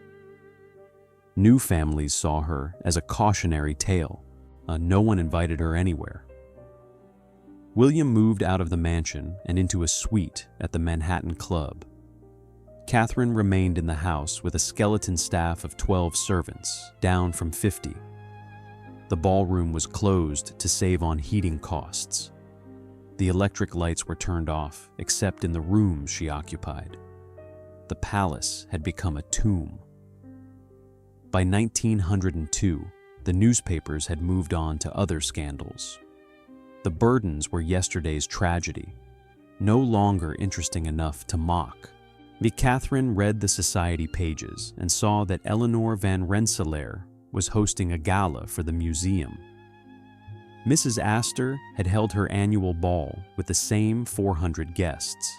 New families saw her as a cautionary tale. No one invited her anywhere. William moved out of the mansion and into a suite at the Manhattan Club. Catherine remained in the house with a skeleton staff of 12 servants, down from 50. The ballroom was closed to save on heating costs. The electric lights were turned off, except in the rooms she occupied. The palace had become a tomb. By 1902, the newspapers had moved on to other scandals. The burdens were yesterday's tragedy, no longer interesting enough to mock. Catherine read the society pages and saw that Eleanor van Rensselaer was hosting a gala for the museum. Mrs. Astor had held her annual ball with the same 400 guests.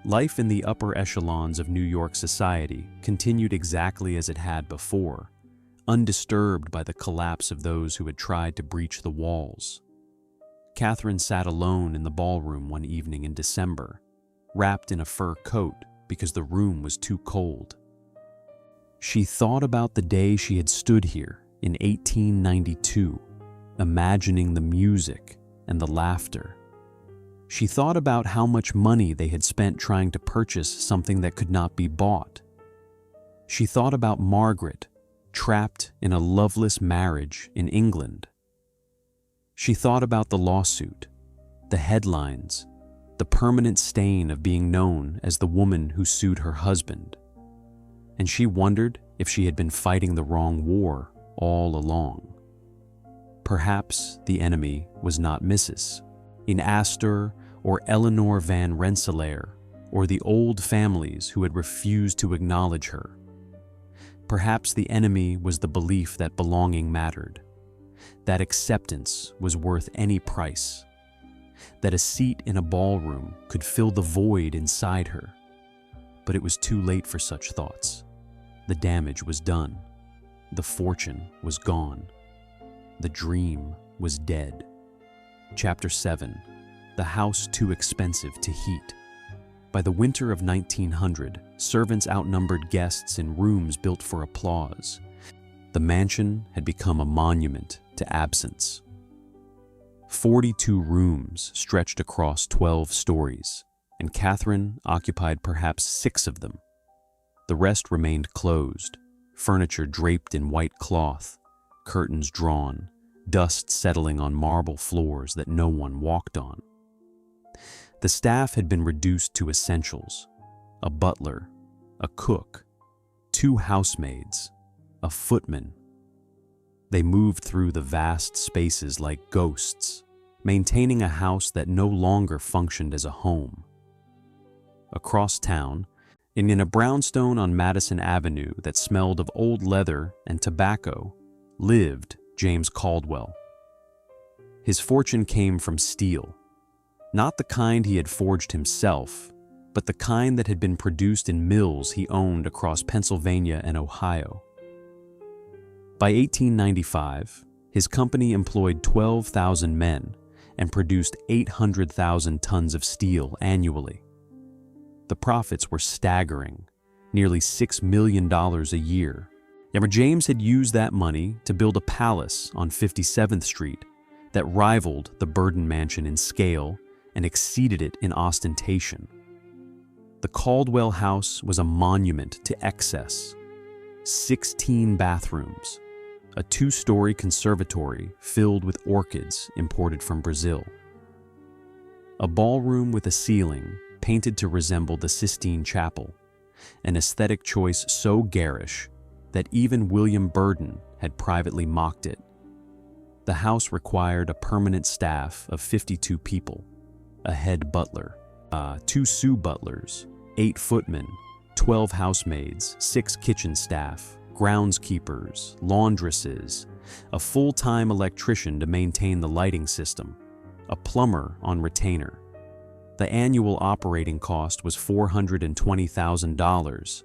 Life in the upper echelons of New York society continued exactly as it had before, undisturbed by the collapse of those who had tried to breach the walls. Catherine sat alone in the ballroom one evening in December, wrapped in a fur coat because the room was too cold. She thought about the day she had stood here in 1892, imagining the music and the laughter. She thought about how much money they had spent trying to purchase something that could not be bought. She thought about Margaret, trapped in a loveless marriage in England. She thought about the lawsuit, the headlines, the permanent stain of being known as the woman who sued her husband. And she wondered if she had been fighting the wrong war all along. Perhaps the enemy was not Mrs. Astor or Eleanor van Rensselaer or the old families who had refused to acknowledge her. Perhaps the enemy was the belief that belonging mattered, that acceptance was worth any price, that a seat in a ballroom could fill the void inside her. But it was too late for such thoughts. The damage was done. The fortune was gone. The dream was dead. Chapter 7. The house too expensive to heat. By the winter of 1900, servants outnumbered guests in rooms built for applause. The mansion had become a monument to absence. 42 rooms stretched across 12 stories, and Catherine occupied perhaps 6 of them. The rest remained closed, furniture draped in white cloth, curtains drawn, dust settling on marble floors that no one walked on. The staff had been reduced to essentials: a butler, a cook, 2 housemaids, a footman. They moved through the vast spaces like ghosts, maintaining a house that no longer functioned as a home. Across town, in a brownstone on Madison Avenue that smelled of old leather and tobacco, lived James Caldwell. His fortune came from steel, not the kind he had forged himself, but the kind that had been produced in mills he owned across Pennsylvania and Ohio. By 1895, his company employed 12,000 men and produced 800,000 tons of steel annually. The profits were staggering, nearly $6 million a year. Yet James had used that money to build a palace on 57th Street that rivaled the Burden Mansion in scale and exceeded it in ostentation. The Caldwell House was a monument to excess. 16 bathrooms, a 2-story conservatory filled with orchids imported from Brazil, a ballroom with a ceiling painted to resemble the Sistine Chapel, an aesthetic choice so garish that even William Burden had privately mocked it. The house required a permanent staff of 52 people, a head butler, 2 sous butlers, 8 footmen, 12 housemaids, 6 kitchen staff, groundskeepers, laundresses, a full-time electrician to maintain the lighting system, a plumber on retainer. The annual operating cost was $420,000.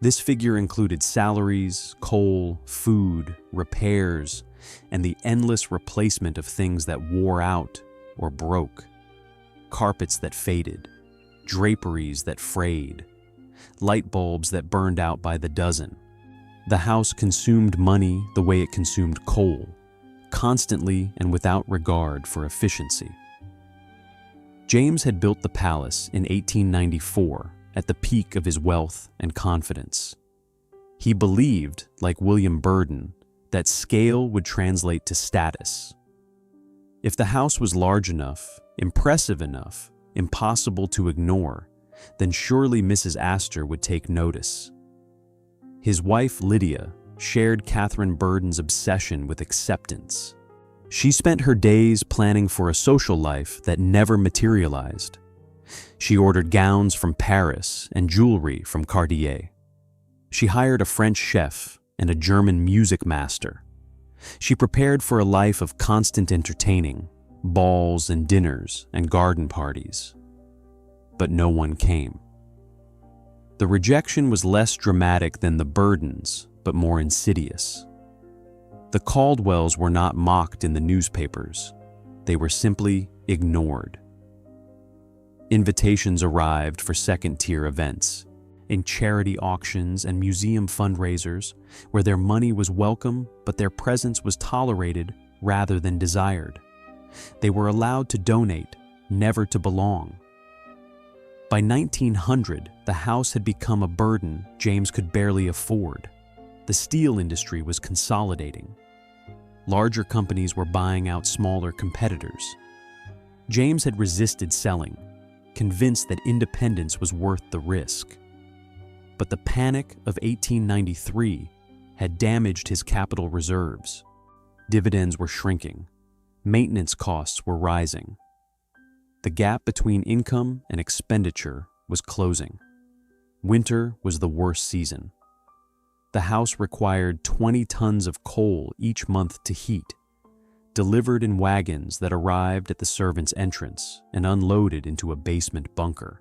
This figure included salaries, coal, food, repairs, and the endless replacement of things that wore out or broke. Carpets that faded, draperies that frayed, light bulbs that burned out by the dozen. The house consumed money the way it consumed coal, constantly and without regard for efficiency. James had built the palace in 1894 at the peak of his wealth and confidence. He believed, like William Burden, that scale would translate to status. If the house was large enough, impressive enough, impossible to ignore, then surely Mrs. Astor would take notice. His wife, Lydia, shared Catherine Burden's obsession with acceptance. She spent her days planning for a social life that never materialized. She ordered gowns from Paris and jewelry from Cartier. She hired a French chef and a German music master. She prepared for a life of constant entertaining, balls and dinners and garden parties. But no one came. The rejection was less dramatic than the Burdens, but more insidious. The Caldwells were not mocked in the newspapers. They were simply ignored. Invitations arrived for second-tier events, in charity auctions and museum fundraisers, where their money was welcome but their presence was tolerated rather than desired. They were allowed to donate, never to belong. By 1900, the house had become a burden James could barely afford. The steel industry was consolidating. Larger companies were buying out smaller competitors. James had resisted selling, convinced that independence was worth the risk. But the panic of 1893 had damaged his capital reserves. Dividends were shrinking. Maintenance costs were rising. The gap between income and expenditure was closing. Winter was the worst season. The house required 20 tons of coal each month to heat, delivered in wagons that arrived at the servants' entrance and unloaded into a basement bunker.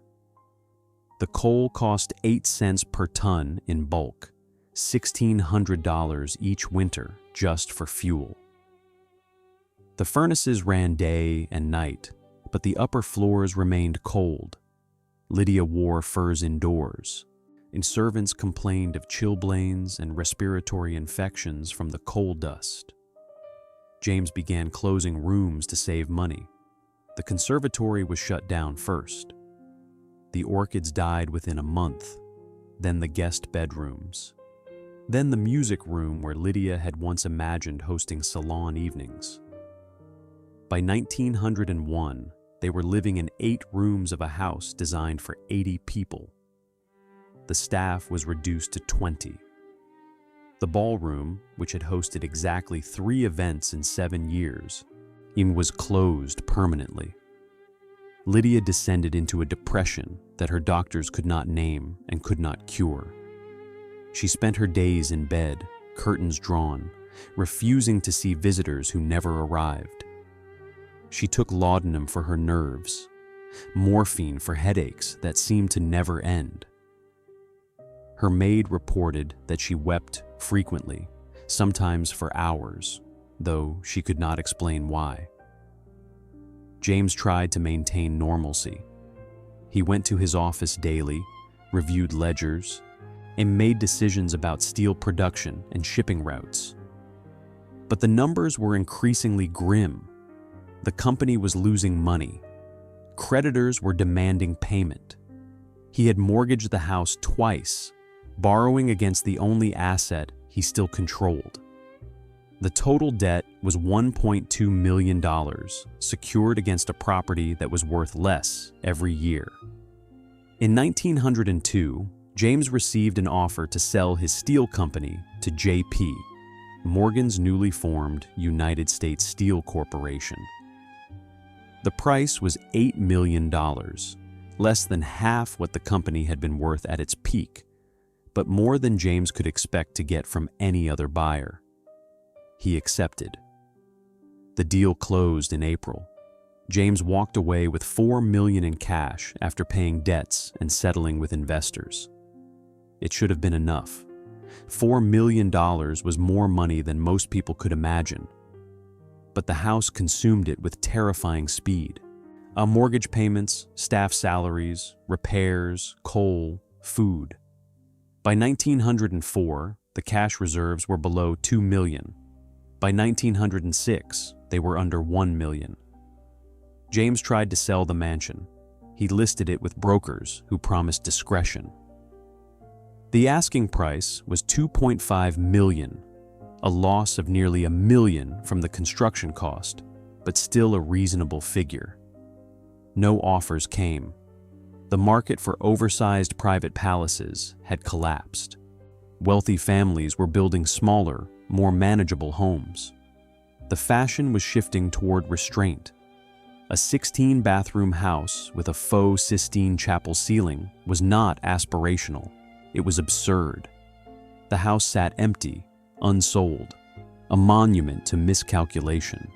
The coal cost 8 cents per ton in bulk, $1,600 each winter just for fuel. The furnaces ran day and night, but the upper floors remained cold. Lydia wore furs indoors, and servants complained of chilblains and respiratory infections from the coal dust. James began closing rooms to save money. The conservatory was shut down first. The orchids died within a month, then the guest bedrooms, then the music room where Lydia had once imagined hosting salon evenings. By 1901, they were living in 8 rooms of a house designed for 80 people. The staff was reduced to 20. The ballroom, which had hosted exactly 3 events in 7 years, was closed permanently. Lydia descended into a depression that her doctors could not name and could not cure. She spent her days in bed, curtains drawn, refusing to see visitors who never arrived. She took laudanum for her nerves, morphine for headaches that seemed to never end. Her maid reported that she wept frequently, sometimes for hours, though she could not explain why. James tried to maintain normalcy. He went to his office daily, reviewed ledgers, and made decisions about steel production and shipping routes. But the numbers were increasingly grim. The company was losing money. Creditors were demanding payment. He had mortgaged the house twice, borrowing against the only asset he still controlled. The total debt was $1.2 million, secured against a property that was worth less every year. In 1902, James received an offer to sell his steel company to J.P., Morgan's newly formed United States Steel Corporation. The price was $8 million, less than half what the company had been worth at its peak, but more than James could expect to get from any other buyer. He accepted. The deal closed in April. James walked away with $4 million in cash after paying debts and settling with investors. It should have been enough. $4 million was more money than most people could imagine. But the house consumed it with terrifying speed. Mortgage payments, staff salaries, repairs, coal, food. By 1904, the cash reserves were below $2 million. By 1906, they were under $1 million. James tried to sell the mansion. He listed it with brokers who promised discretion. The asking price was $2.5 million, a loss of nearly $1 million from the construction cost, but still a reasonable figure. No offers came. The market for oversized private palaces had collapsed. Wealthy families were building smaller, more manageable homes. The fashion was shifting toward restraint. A 16-bathroom house with a faux Sistine Chapel ceiling was not aspirational. It was absurd. The house sat empty, unsold, a monument to miscalculation.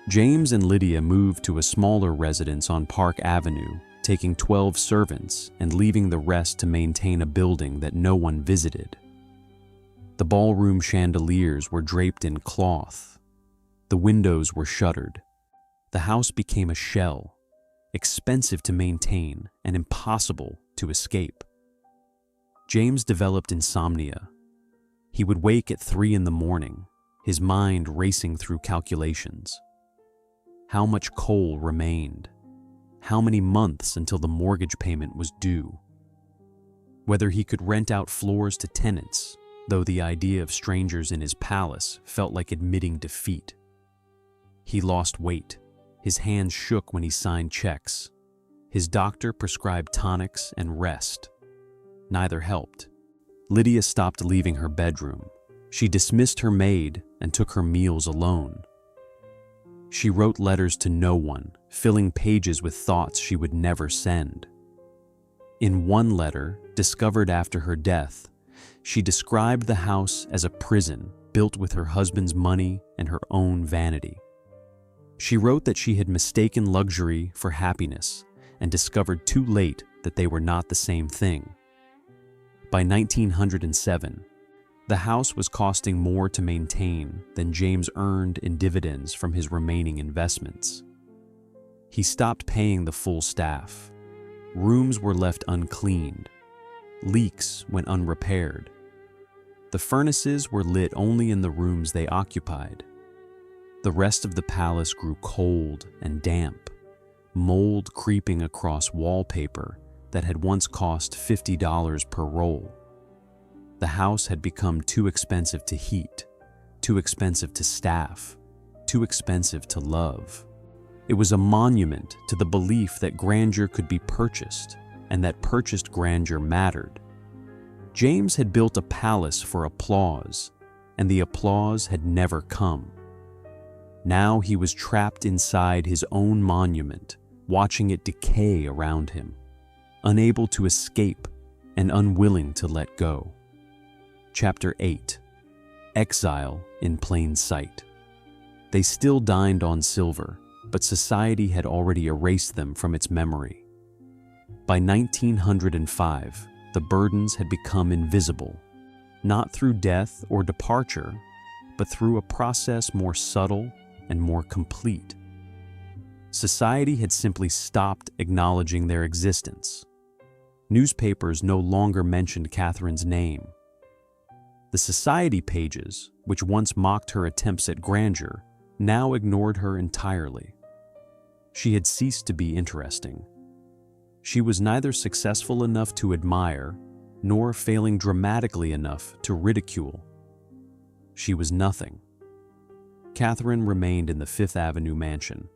James and Lydia moved to a smaller residence on Park Avenue, taking 12 servants and leaving the rest to maintain a building that no one visited. The ballroom chandeliers were draped in cloth. The windows were shuttered. The house became a shell, expensive to maintain and impossible to escape. James developed insomnia. He would wake at 3 in the morning, his mind racing through calculations. How much coal remained? How many months until the mortgage payment was due? Whether he could rent out floors to tenants, though the idea of strangers in his palace felt like admitting defeat. He lost weight. His hands shook when he signed checks. His doctor prescribed tonics and rest. Neither helped. Lydia stopped leaving her bedroom. She dismissed her maid and took her meals alone. She wrote letters to no one, filling pages with thoughts she would never send. In one letter, discovered after her death, she described the house as a prison built with her husband's money and her own vanity. She wrote that she had mistaken luxury for happiness and discovered too late that they were not the same thing. By 1907, the house was costing more to maintain than James earned in dividends from his remaining investments. He stopped paying the full staff. Rooms were left uncleaned. Leaks went unrepaired. The furnaces were lit only in the rooms they occupied. The rest of the palace grew cold and damp, mold creeping across wallpaper that had once cost $50 per roll. The house had become too expensive to heat, too expensive to staff, too expensive to love. It was a monument to the belief that grandeur could be purchased and that purchased grandeur mattered. James had built a palace for applause, and the applause had never come. Now he was trapped inside his own monument, watching it decay around him, unable to escape and unwilling to let go. Chapter 8. Exile in plain sight. They still dined on silver, but society had already erased them from its memory. By 1905, the burdens had become invisible, not through death or departure, but through a process more subtle and more complete. Society had simply stopped acknowledging their existence. Newspapers no longer mentioned Catherine's name. The society pages, which once mocked her attempts at grandeur, now ignored her entirely. She had ceased to be interesting. She was neither successful enough to admire, nor failing dramatically enough to ridicule. She was nothing. Catherine remained in the Fifth Avenue mansion,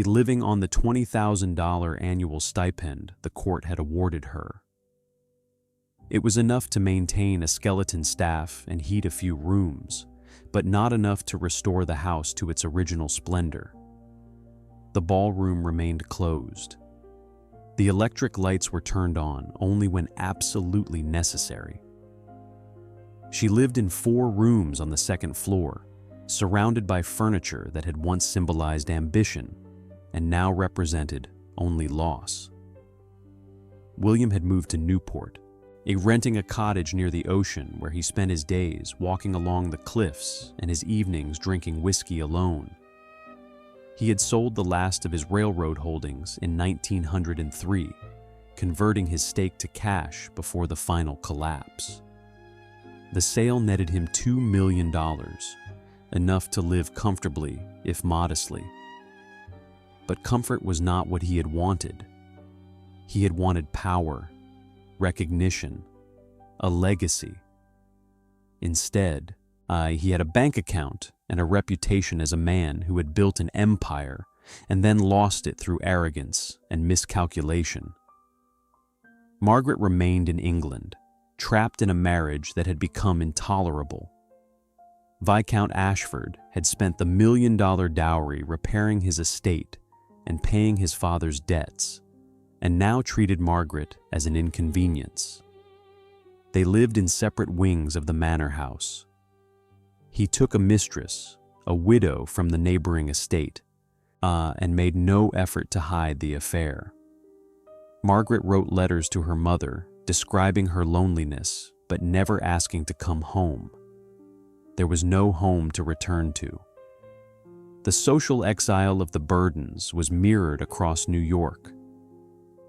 living on the $20,000 annual stipend the court had awarded her. It was enough to maintain a skeleton staff and heat a few rooms, but not enough to restore the house to its original splendor. The ballroom remained closed. The electric lights were turned on only when absolutely necessary. She lived in 4 rooms on the second floor, surrounded by furniture that had once symbolized ambition and now represented only loss. William had moved to Newport, renting a cottage near the ocean where he spent his days walking along the cliffs and his evenings drinking whiskey alone. He had sold the last of his railroad holdings in 1903, converting his stake to cash before the final collapse. The sale netted him $2 million, enough to live comfortably, if modestly. But comfort was not what he had wanted. He had wanted power, recognition, a legacy. Instead, he had a bank account and a reputation as a man who had built an empire and then lost it through arrogance and miscalculation. Margaret remained in England, trapped in a marriage that had become intolerable. Viscount Ashford had spent the $1 million dowry repairing his estate and paying his father's debts, and now treated Margaret as an inconvenience. They lived in separate wings of the manor house. He took a mistress, a widow from the neighboring estate, and made no effort to hide the affair. Margaret wrote letters to her mother, describing her loneliness, but never asking to come home. There was no home to return to. The social exile of the Burdens was mirrored across New York.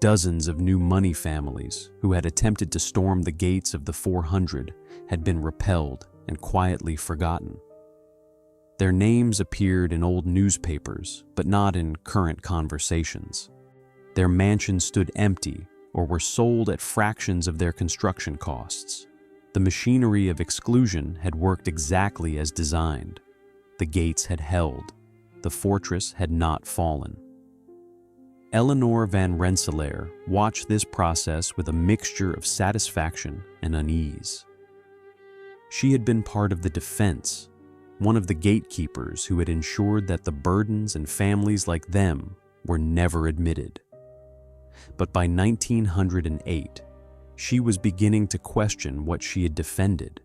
Dozens of new money families who had attempted to storm the gates of the 400 had been repelled and quietly forgotten. Their names appeared in old newspapers, but not in current conversations. Their mansions stood empty or were sold at fractions of their construction costs. The machinery of exclusion had worked exactly as designed. The gates had held. The fortress had not fallen. Eleanor van Rensselaer watched this process with a mixture of satisfaction and unease. She had been part of the defense, one of the gatekeepers who had ensured that the Burdens and families like them were never admitted. But by 1908, she was beginning to question what she had defended.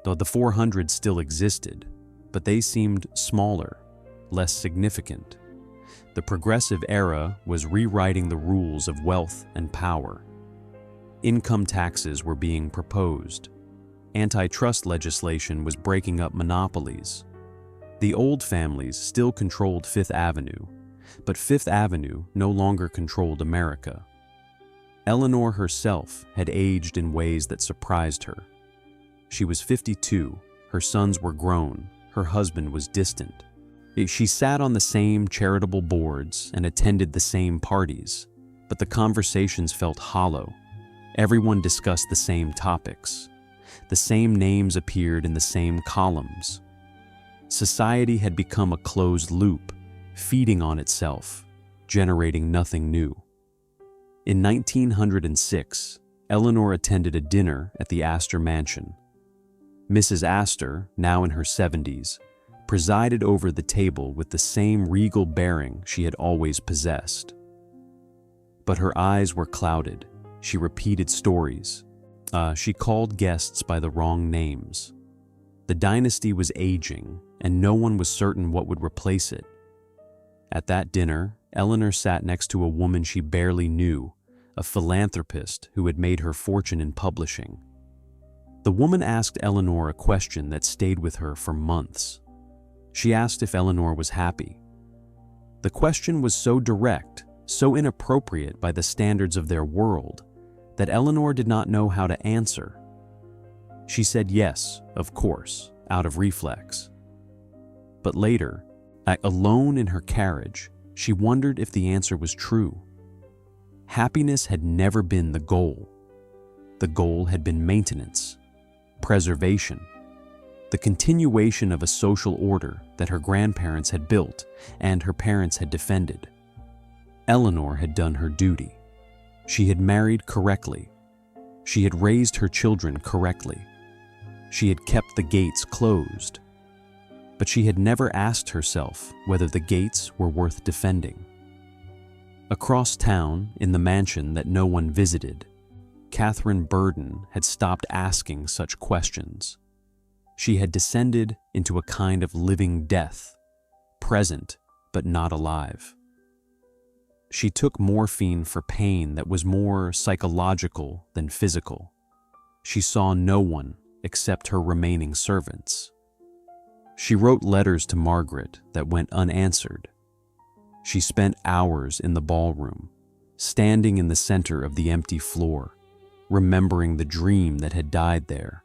Though the 400 still existed, but they seemed smaller, less significant. The progressive era was rewriting the rules of wealth and power. Income taxes were being proposed. Antitrust legislation was breaking up monopolies. The old families still controlled Fifth Avenue, but Fifth Avenue no longer controlled America. Eleanor herself had aged in ways that surprised her. She was 52, her sons were grown, her husband was distant. She sat on the same charitable boards and attended the same parties, but the conversations felt hollow. Everyone discussed the same topics. The same names appeared in the same columns. Society had become a closed loop, feeding on itself, generating nothing new. In 1906, Eleanor attended a dinner at the Astor Mansion. Mrs. Astor, now in her 70s, presided over the table with the same regal bearing she had always possessed. But her eyes were clouded. She repeated stories. She called guests by the wrong names. The dynasty was aging, and no one was certain what would replace it. At that dinner, Eleanor sat next to a woman she barely knew, a philanthropist who had made her fortune in publishing. The woman asked Eleanor a question that stayed with her for months. She asked if Eleanor was happy. The question was so direct, so inappropriate by the standards of their world, that Eleanor did not know how to answer. She said yes, of course, out of reflex. But later, alone in her carriage, she wondered if the answer was true. Happiness had never been the goal. The goal had been maintenance, preservation, the continuation of a social order that her grandparents had built and her parents had defended. Eleanor had done her duty. She had married correctly. She had raised her children correctly. She had kept the gates closed. But she had never asked herself whether the gates were worth defending. Across town, in the mansion that no one visited, Catherine Burden had stopped asking such questions. She had descended into a kind of living death, present but not alive. She took morphine for pain that was more psychological than physical. She saw no one except her remaining servants. She wrote letters to Margaret that went unanswered. She spent hours in the ballroom, standing in the center of the empty floor, remembering the dream that had died there.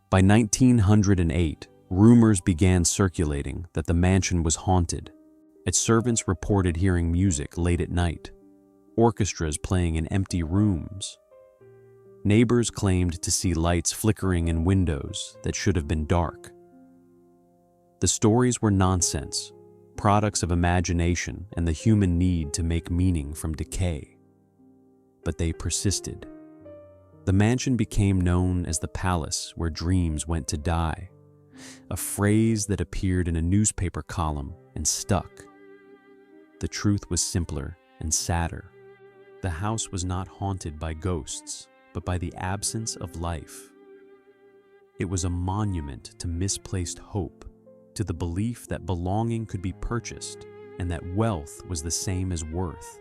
By 1908, rumors began circulating that the mansion was haunted. Its servants reported hearing music late at night, orchestras playing in empty rooms. Neighbors claimed to see lights flickering in windows that should have been dark. The stories were nonsense, products of imagination and the human need to make meaning from decay. But they persisted. The mansion became known as the palace where dreams went to die, a phrase that appeared in a newspaper column and stuck. The truth was simpler and sadder. The house was not haunted by ghosts, but by the absence of life. It was a monument to misplaced hope, to the belief that belonging could be purchased and that wealth was the same as worth.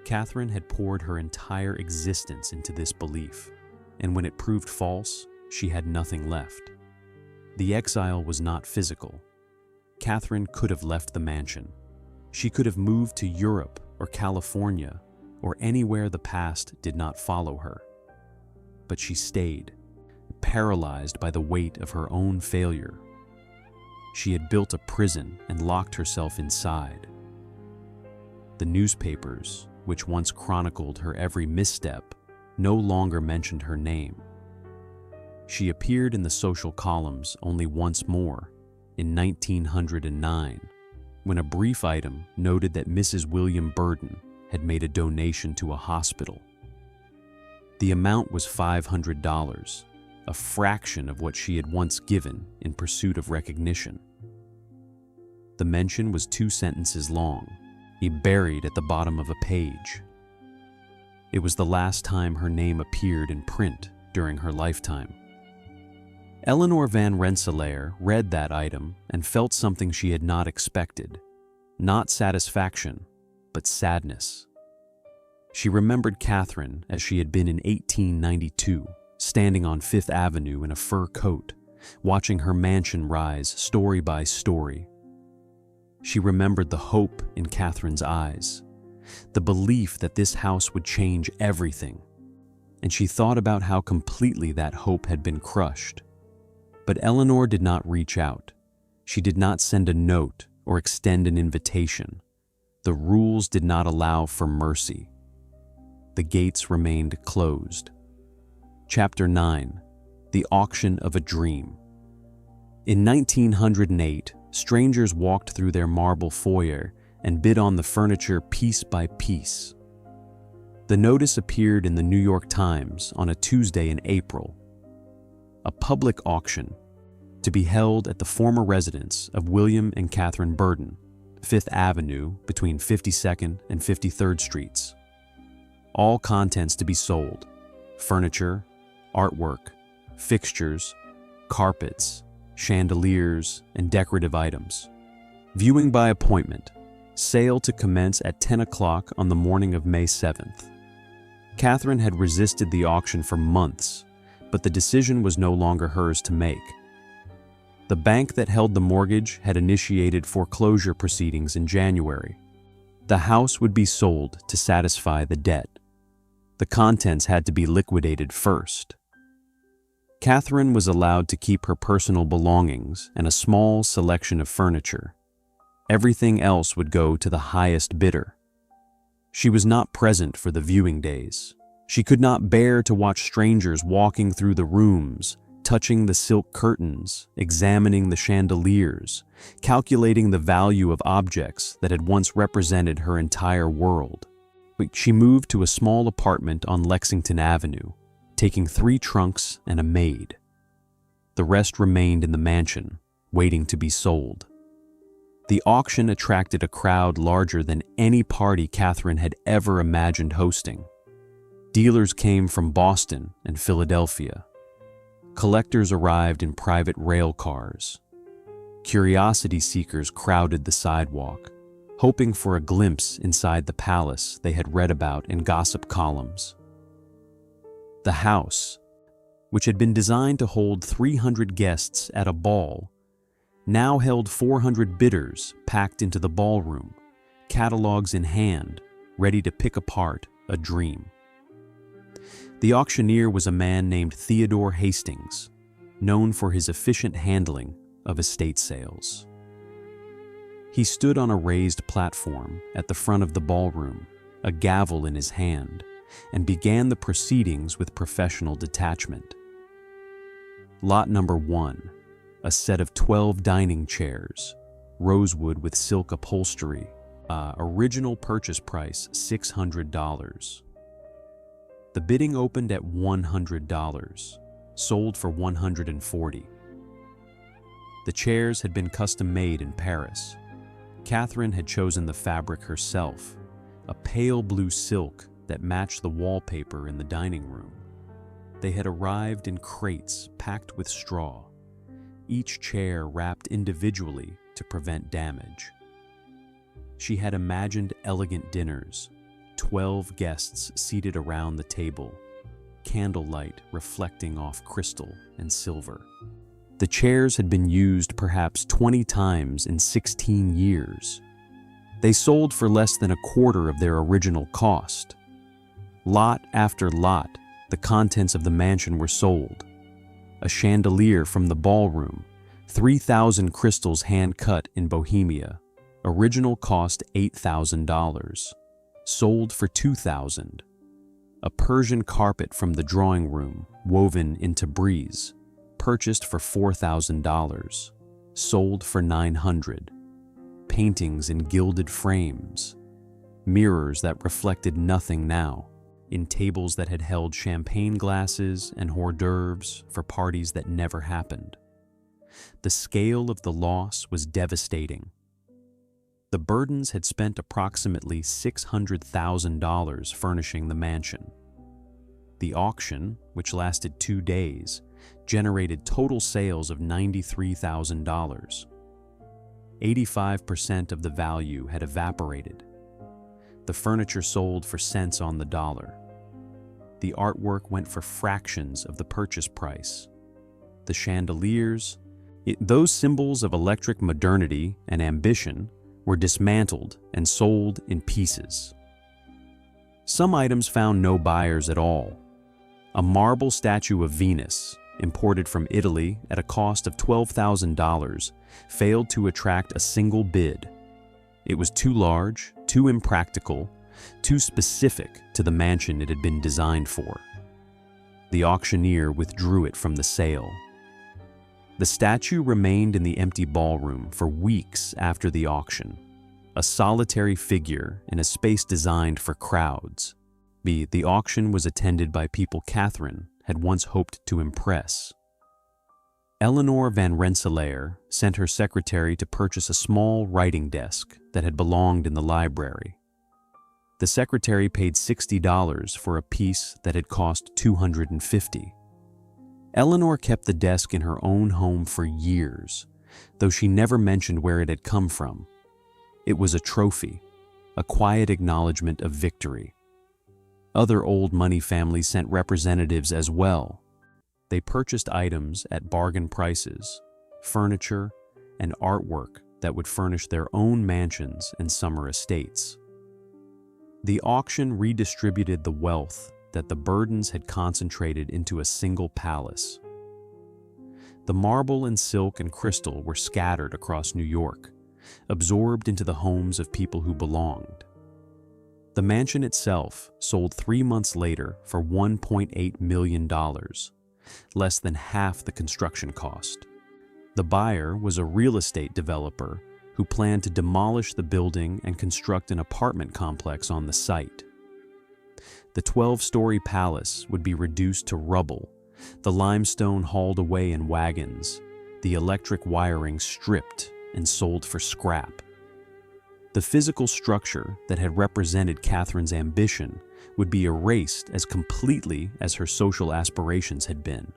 Catherine had poured her entire existence into this belief, and when it proved false, she had nothing left. The exile was not physical. Catherine could have left the mansion. She could have moved to Europe or California or anywhere the past did not follow her. But she stayed, paralyzed by the weight of her own failure. She had built a prison and locked herself inside. The newspapers, which once chronicled her every misstep, no longer mentioned her name. She appeared in the social columns only once more, in 1909, when a brief item noted that Mrs. William Burden had made a donation to a hospital. The amount was $500, a fraction of what she had once given in pursuit of recognition. The mention was 2 sentences long, buried at the bottom of a page. It was the last time her name appeared in print during her lifetime. Eleanor van Rensselaer read that item and felt something she had not expected. Not satisfaction, but sadness. She remembered Catherine as she had been in 1892, standing on Fifth Avenue in a fur coat, watching her mansion rise story by story. She remembered the hope in Catherine's eyes, the belief that this house would change everything, and she thought about how completely that hope had been crushed. But Eleanor did not reach out. She did not send a note or extend an invitation. the rules did not allow for mercy. The gates remained closed. Chapter 9. The Auction of a Dream. In 1908, strangers walked through their marble foyer and bid on the furniture piece by piece. The notice appeared in the New York Times on a Tuesday in April. A public auction, to be held at the former residence of William and Catherine Burden, 5th Avenue between 52nd and 53rd Streets. All contents to be sold: furniture, artwork, fixtures, carpets, chandeliers, and decorative items. Viewing by appointment. Sale to commence at 10 o'clock on the morning of May 7th. Catherine had resisted the auction for months, but the decision was no longer hers to make. The bank that held the mortgage had initiated foreclosure proceedings in January. The house would be sold to satisfy the debt. The contents had to be liquidated first. Catherine was allowed to keep her personal belongings and a small selection of furniture. Everything else would go to the highest bidder. She was not present for the viewing days. She could not bear to watch strangers walking through the rooms, touching the silk curtains, examining the chandeliers, calculating the value of objects that had once represented her entire world. But she moved to a small apartment on Lexington Avenue, taking 3 trunks and a maid. The rest remained in the mansion, waiting to be sold. The auction attracted a crowd larger than any party Catherine had ever imagined hosting. Dealers came from Boston and Philadelphia. Collectors arrived in private rail cars. Curiosity seekers crowded the sidewalk, hoping for a glimpse inside the palace they had read about in gossip columns. The house, which had been designed to hold 300 guests at a ball, now held 400 bidders packed into the ballroom, catalogs in hand, ready to pick apart a dream. The auctioneer was a man named Theodore Hastings, known for his efficient handling of estate sales. He stood on a raised platform at the front of the ballroom, a gavel in his hand, and began the proceedings with professional detachment. Lot number 1, a set of 12 dining chairs, rosewood with silk upholstery, original purchase price $600. The bidding opened at $100, sold for $140. The chairs had been custom made in Paris. Catherine had chosen the fabric herself, a pale blue silk that matched the wallpaper in the dining room. They had arrived in crates packed with straw, each chair wrapped individually to prevent damage. She had imagined elegant dinners, 12 guests seated around the table, candlelight reflecting off crystal and silver. The chairs had been used perhaps 20 times in 16 years. They sold for less than a quarter of their original cost. Lot after lot, the contents of the mansion were sold. A chandelier from the ballroom, 3,000 crystals hand-cut in Bohemia, original cost $8,000. Sold for $2,000. A Persian carpet from the drawing room, woven in Tabriz, purchased for $4,000. Sold for $900. Paintings in gilded frames. Mirrors that reflected nothing now, in tables that had held champagne glasses and hors d'oeuvres for parties that never happened. The scale of the loss was devastating. The Burdens had spent approximately $600,000 furnishing the mansion. The auction, which lasted 2 days, generated total sales of $93,000. 85% of the value had evaporated. The furniture sold for cents on the dollar. The artwork went for fractions of the purchase price. The chandeliers, those symbols of electric modernity and ambition, were dismantled and sold in pieces. Some items found no buyers at all. A marble statue of Venus, imported from Italy at a cost of $12,000, failed to attract a single bid. It was too large, too impractical, too specific to the mansion it had been designed for. The auctioneer withdrew it from the sale. The statue remained in the empty ballroom for weeks after the auction, a solitary figure in a space designed for crowds. The auction was attended by people Catherine had once hoped to impress. Eleanor van Rensselaer sent her secretary to purchase a small writing desk that had belonged in the library. The secretary paid $60 for a piece that had cost $250. Eleanor kept the desk in her own home for years, though she never mentioned where it had come from. It was a trophy, a quiet acknowledgement of victory. Other old money families sent representatives as well. They purchased items at bargain prices, furniture, and artwork that would furnish their own mansions and summer estates. The auction redistributed the wealth that the Burdens had concentrated into a single palace. The marble and silk and crystal were scattered across New York, absorbed into the homes of people who belonged. The mansion itself sold 3 months later for $1.8 million, less than half the construction cost. The buyer was a real estate developer who planned to demolish the building and construct an apartment complex on the site. The 12-story palace would be reduced to rubble, the limestone hauled away in wagons, the electric wiring stripped and sold for scrap. The physical structure that had represented Catherine's ambition would be erased as completely as her social aspirations had been.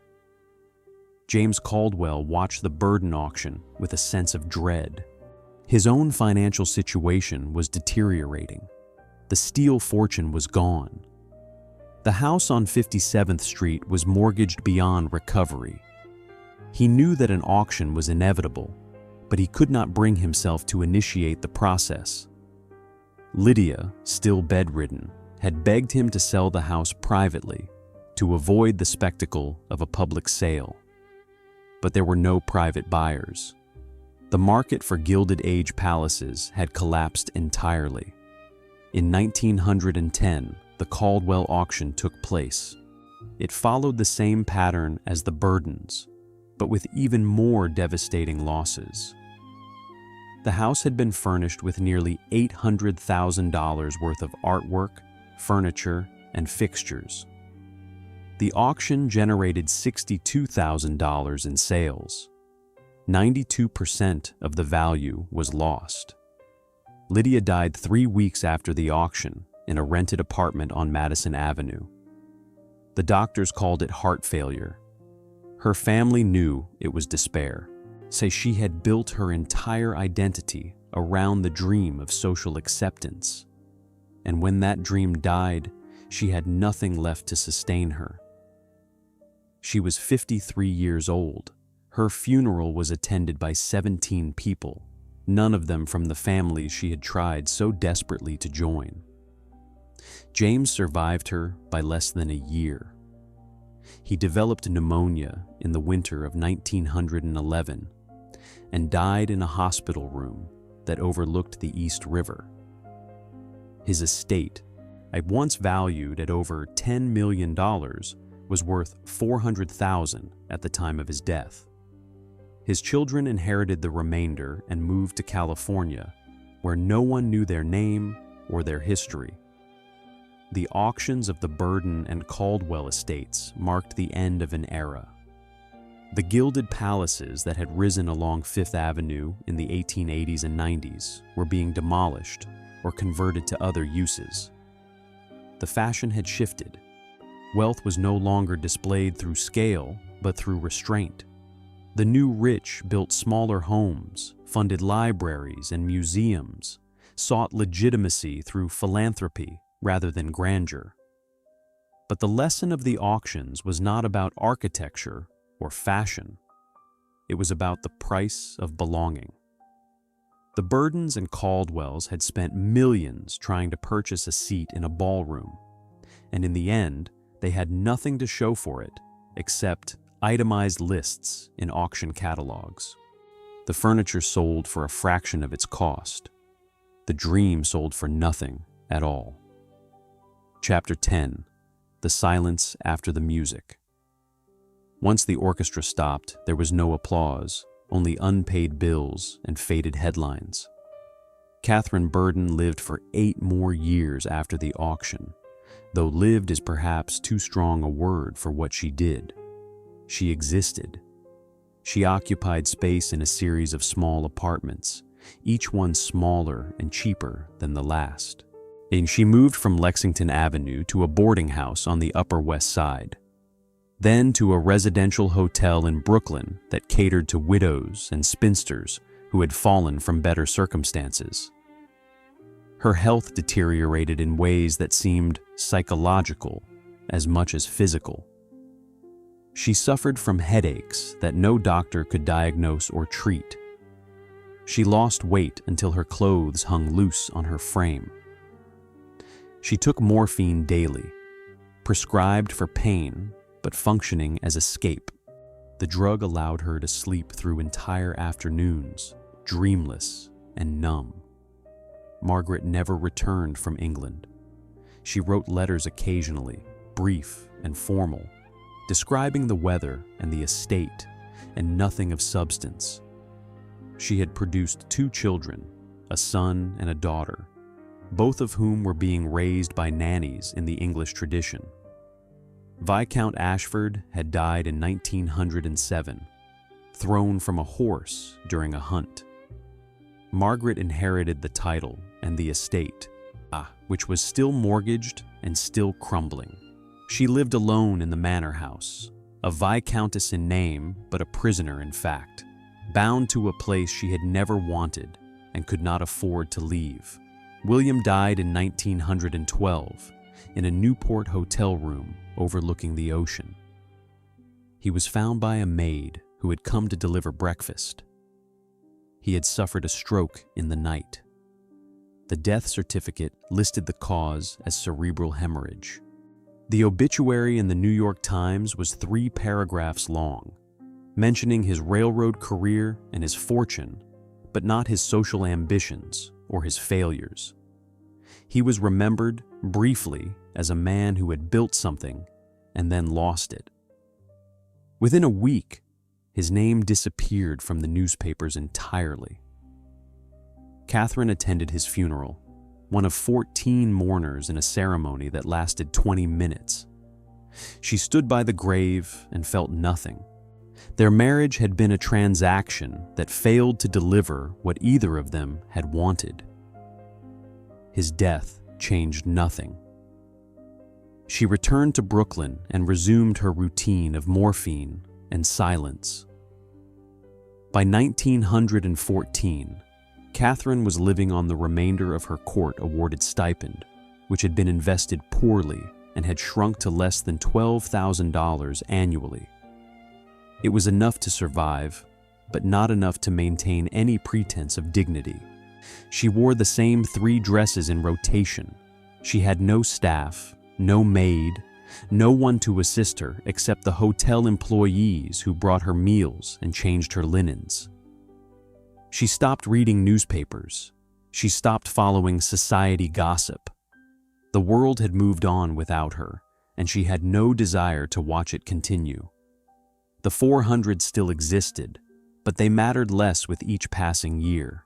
James Caldwell watched the Burden auction with a sense of dread. His own financial situation was deteriorating. The Steele fortune was gone. The house on 57th Street was mortgaged beyond recovery. He knew that an auction was inevitable, but he could not bring himself to initiate the process. Lydia, still bedridden, had begged him to sell the house privately to avoid the spectacle of a public sale. But there were no private buyers. The market for Gilded Age palaces had collapsed entirely. In 1910, the Caldwell auction took place. It followed the same pattern as the Burdens, but with even more devastating losses. The house had been furnished with nearly $800,000 worth of artwork, furniture, and fixtures. The auction generated $62,000 in sales. 92% of the value was lost. Lydia died 3 weeks after the auction in a rented apartment on Madison Avenue. The doctors called it heart failure. Her family knew it was despair. Say she had built her entire identity around the dream of social acceptance. And when that dream died, she had nothing left to sustain her. She was 53 years old. Her funeral was attended by 17 people, none of them from the families she had tried so desperately to join. James survived her by less than a year. He developed pneumonia in the winter of 1911 and died in a hospital room that overlooked the East River. His estate, I once valued at over $10 million, was worth $400,000 at the time of his death. His children inherited the remainder and moved to California, where no one knew their name or their history. The auctions of the Burden and Caldwell estates marked the end of an era. The gilded palaces that had risen along Fifth Avenue in the 1880s and 90s were being demolished or converted to other uses. The fashion had shifted. Wealth was no longer displayed through scale, but through restraint. The new rich built smaller homes, funded libraries and museums, sought legitimacy through philanthropy rather than grandeur. But the lesson of the auctions was not about architecture or fashion. It was about the price of belonging. The Burdens and Caldwells had spent millions trying to purchase a seat in a ballroom, and in the end, they had nothing to show for it except itemized lists in auction catalogs. The furniture sold for a fraction of its cost. The dream sold for nothing at all. Chapter 10. The silence after the music. Once the orchestra stopped, there was no applause, only unpaid bills and faded headlines. Catherine Burden lived for 8 more years after the auction, though lived is perhaps too strong a word for what she did. She existed. She occupied space in a series of small apartments, each one smaller and cheaper than the last. And she moved from Lexington Avenue to a boarding house on the Upper West Side, then to a residential hotel in Brooklyn that catered to widows and spinsters who had fallen from better circumstances. Her health deteriorated in ways that seemed psychological as much as physical. She suffered from headaches that no doctor could diagnose or treat. She lost weight until her clothes hung loose on her frame. She took morphine daily, prescribed for pain, but functioning as escape. The drug allowed her to sleep through entire afternoons, dreamless and numb. Margaret never returned from England. She wrote letters occasionally, brief and formal, describing the weather and the estate, and nothing of substance. She had produced 2 children, a son and a daughter, both of whom were being raised by nannies in the English tradition. Viscount Ashford had died in 1907, thrown from a horse during a hunt. Margaret inherited the title and the estate, which was still mortgaged and still crumbling. She lived alone in the manor house, a viscountess in name but a prisoner in fact, bound to a place she had never wanted and could not afford to leave. William died in 1912 in a Newport hotel room overlooking the ocean. He was found by a maid who had come to deliver breakfast. He had suffered a stroke in the night. The death certificate listed the cause as cerebral hemorrhage. The obituary in the New York Times was 3 paragraphs long, mentioning his railroad career and his fortune, but not his social ambitions or his failures. He was remembered briefly as a man who had built something and then lost it. Within a week, his name disappeared from the newspapers entirely. Catherine attended his funeral, one of 14 mourners in a ceremony that lasted 20 minutes. She stood by the grave and felt nothing. Their marriage had been a transaction that failed to deliver what either of them had wanted. His death changed nothing. She returned to Brooklyn and resumed her routine of morphine and silence. By 1914, Catherine was living on the remainder of her court-awarded stipend, which had been invested poorly and had shrunk to less than $12,000 annually. It was enough to survive, but not enough to maintain any pretense of dignity. She wore the same 3 dresses in rotation. She had no staff, no maid, no one to assist her except the hotel employees who brought her meals and changed her linens. She stopped reading newspapers. She stopped following society gossip. The world had moved on without her, and she had no desire to watch it continue. The 400 still existed, but they mattered less with each passing year.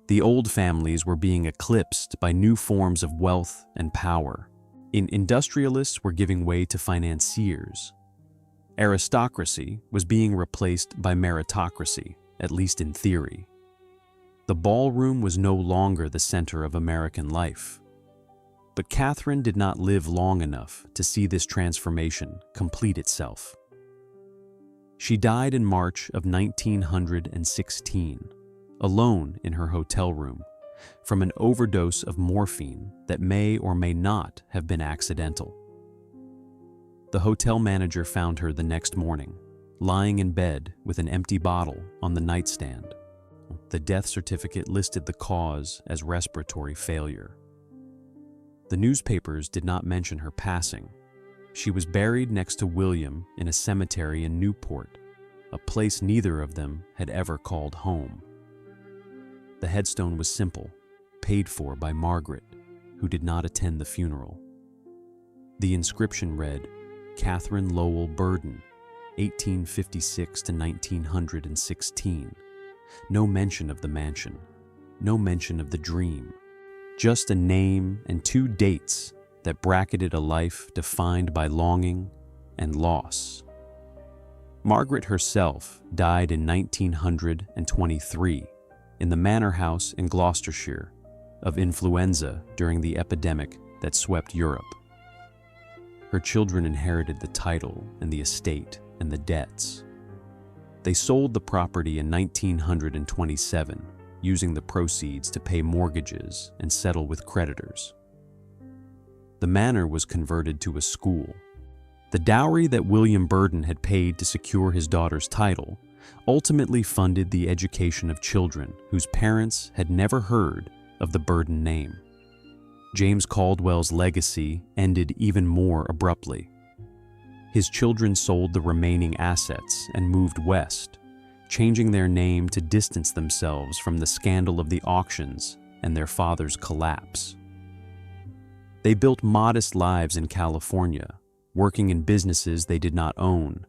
The old families were being eclipsed by new forms of wealth and power. Industrialists were giving way to financiers. Aristocracy was being replaced by meritocracy, at least in theory. The ballroom was no longer the center of American life. But Catherine did not live long enough to see this transformation complete itself. She died in March of 1916, alone in her hotel room, from an overdose of morphine that may or may not have been accidental. The hotel manager found her the next morning, lying in bed with an empty bottle on the nightstand. The death certificate listed the cause as respiratory failure. The newspapers did not mention her passing. She was buried next to William in a cemetery in Newport, a place neither of them had ever called home. The headstone was simple, paid for by Margaret, who did not attend the funeral. The inscription read, Catherine Lowell Burden, 1856 to 1916. No mention of the mansion, no mention of the dream, just a name and two dates that bracketed a life defined by longing and loss. Margaret herself died in 1923 in the manor house in Gloucestershire of influenza during the epidemic that swept Europe. Her children inherited the title and the estate and the debts. They sold the property in 1927, using the proceeds to pay mortgages and settle with creditors. The manor was converted to a school. The dowry that William Burden had paid to secure his daughter's title ultimately funded the education of children whose parents had never heard of the Burden name. James Caldwell's legacy ended even more abruptly. His children sold the remaining assets and moved west, changing their name to distance themselves from the scandal of the auctions and their father's collapse. They built modest lives in California, working in businesses they did not own,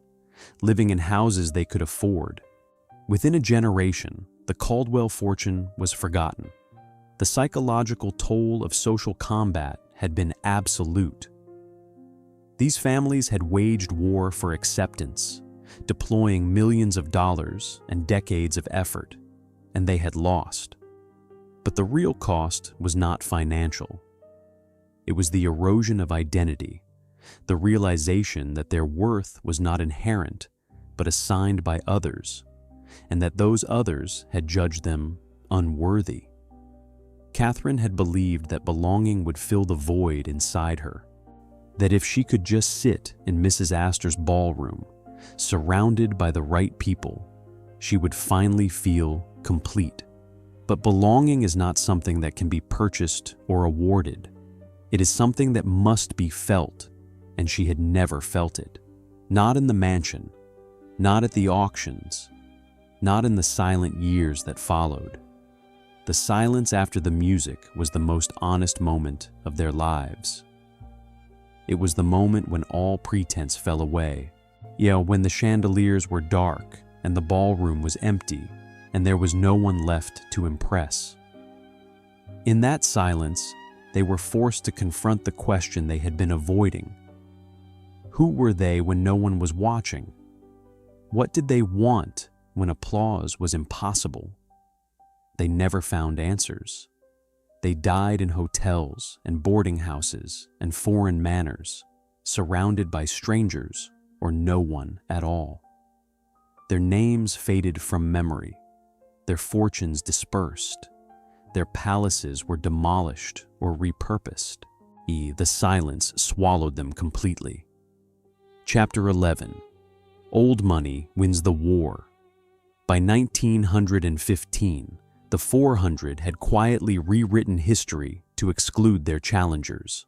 living in houses they could afford. Within a generation, the Caldwell fortune was forgotten. The psychological toll of social combat had been absolute. These families had waged war for acceptance, deploying millions of dollars and decades of effort, and they had lost. But the real cost was not financial. It was the erosion of identity, the realization that their worth was not inherent, but assigned by others, and that those others had judged them unworthy. Catherine had believed that belonging would fill the void inside her, that if she could just sit in Mrs. Astor's ballroom, surrounded by the right people, she would finally feel complete. But belonging is not something that can be purchased or awarded. It is something that must be felt, and she had never felt it. Not in the mansion, not at the auctions, not in the silent years that followed. The silence after the music was the most honest moment of their lives. It was the moment when all pretense fell away. When the chandeliers were dark and the ballroom was empty and there was no one left to impress. In that silence, they were forced to confront the question they had been avoiding. Who were they when no one was watching? What did they want when applause was impossible? They never found answers. They died in hotels and boarding houses and foreign manors, surrounded by strangers or no one at all. Their names faded from memory, their fortunes dispersed, their palaces were demolished or repurposed. The silence swallowed them completely. Chapter 11. Old Money Wins the War. By 1915, the 400 had quietly rewritten history to exclude their challengers.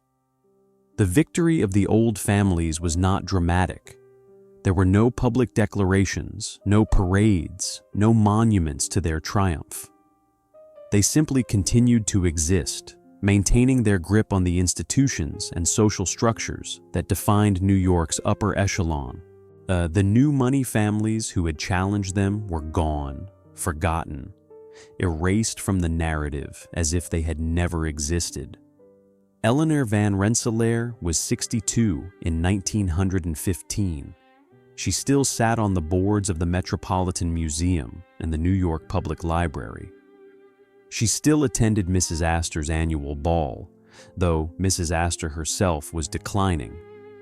The victory of the old families was not dramatic. There were no public declarations, no parades, no monuments to their triumph. They simply continued to exist, maintaining their grip on the institutions and social structures that defined New York's upper echelon. The new money families who had challenged them were gone, forgotten, erased from the narrative as if they had never existed. Eleanor Van Rensselaer was 62 in 1915. She still sat on the boards of the Metropolitan Museum and the New York Public Library. She still attended Mrs. Astor's annual ball, though Mrs. Astor herself was declining,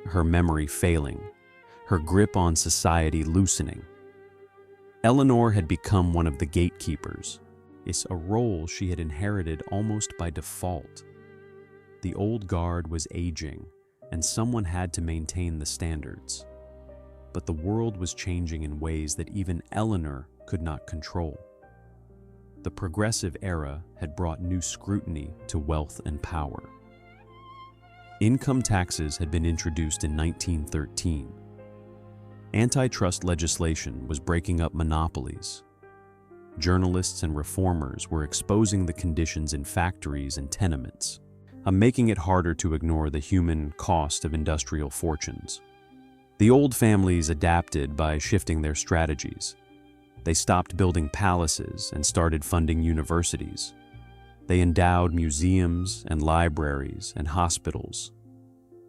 her memory failing, her grip on society loosening. Eleanor had become one of the gatekeepers. It's a role she had inherited almost by default. The old guard was aging, and someone had to maintain the standards. But the world was changing in ways that even Eleanor could not control. The progressive era had brought new scrutiny to wealth and power. Income taxes had been introduced in 1913. Antitrust legislation was breaking up monopolies. journalists and reformers were exposing the conditions in factories and tenements, making it harder to ignore the human cost of industrial fortunes. The old families adapted by shifting their strategies. They stopped building palaces and started funding universities. They endowed museums and libraries and hospitals.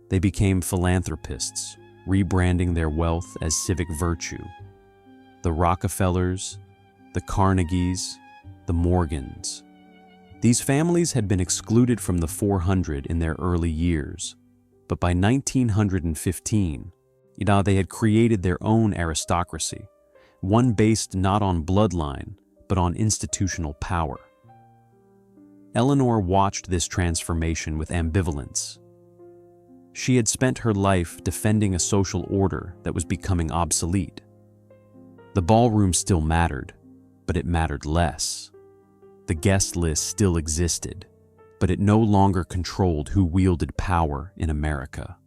They became philanthropists, rebranding their wealth as civic virtue. The Rockefellers, the Carnegies, the Morgans. These families had been excluded from the 400 in their early years, but by 1915, they had created their own aristocracy, one based not on bloodline, but on institutional power. Eleanor watched this transformation with ambivalence. She had spent her life defending a social order that was becoming obsolete. The ballroom still mattered, but it mattered less. The guest list still existed, but it no longer controlled who wielded power in America.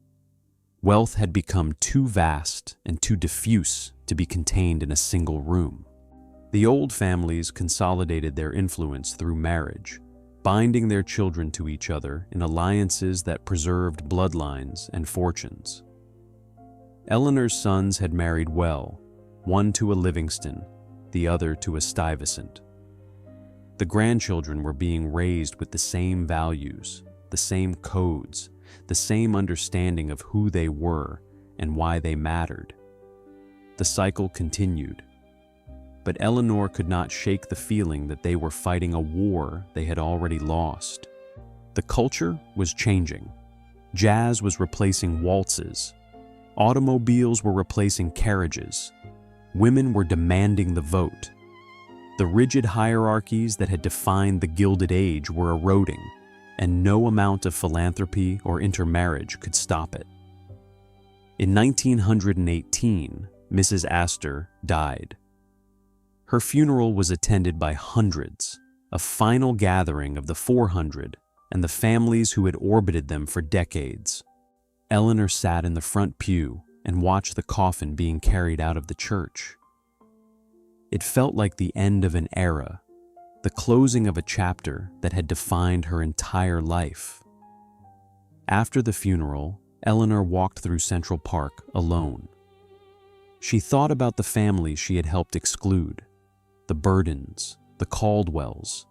Wealth had become too vast and too diffuse to be contained in a single room. The old families consolidated their influence through marriage, binding their children to each other in alliances that preserved bloodlines and fortunes. Eleanor's sons had married well, one to a Livingston, the other to a Stuyvesant. The grandchildren were being raised with the same values, the same codes, the same understanding of who they were and why they mattered. The cycle continued, but Eleanor could not shake the feeling that they were fighting a war they had already lost. The culture was changing. Jazz was replacing waltzes. Automobiles were replacing carriages. Women were demanding the vote. The rigid hierarchies that had defined the Gilded Age were eroding, and no amount of philanthropy or intermarriage could stop it. In 1918, Mrs. Astor died. Her funeral was attended by hundreds, a final gathering of the 400 and the families who had orbited them for decades. Eleanor sat in the front pew and watched the coffin being carried out of the church. It felt like the end of an era, the closing of a chapter that had defined her entire life. After the funeral, Eleanor walked through Central Park alone. She thought about the families she had helped exclude, the Burdens, the Caldwells,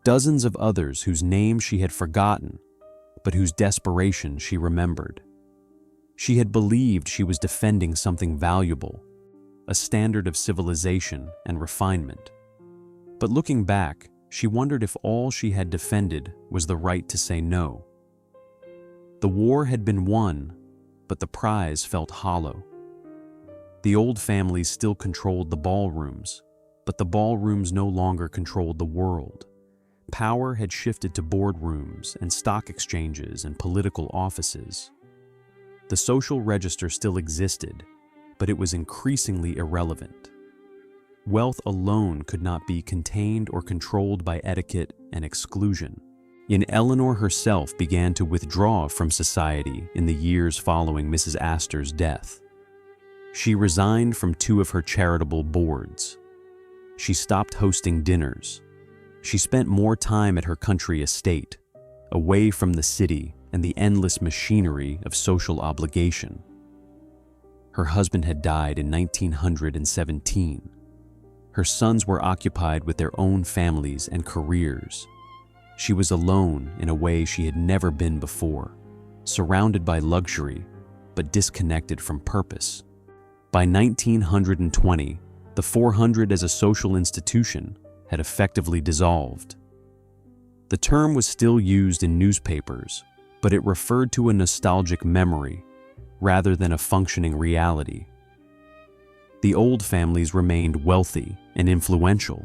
dozens of others whose names she had forgotten, but whose desperation she remembered. She had believed she was defending something valuable, a standard of civilization and refinement. But looking back, she wondered if all she had defended was the right to say no. The war had been won, but the prize felt hollow. The old families still controlled the ballrooms, but the ballrooms no longer controlled the world. Power had shifted to boardrooms and stock exchanges and political offices. The social register still existed, but it was increasingly irrelevant. Wealth alone could not be contained or controlled by etiquette and exclusion. Eleanor herself began to withdraw from society in the years following Mrs. Astor's death. She resigned from 2 of her charitable boards. She stopped hosting dinners. She spent more time at her country estate, away from the city and the endless machinery of social obligation. Her husband had died in 1917. Her sons were occupied with their own families and careers. She was alone in a way she had never been before, surrounded by luxury, but disconnected from purpose. By 1920, the 400 as a social institution had effectively dissolved. The term was still used in newspapers, but it referred to a nostalgic memory rather than a functioning reality. The old families remained wealthy and influential,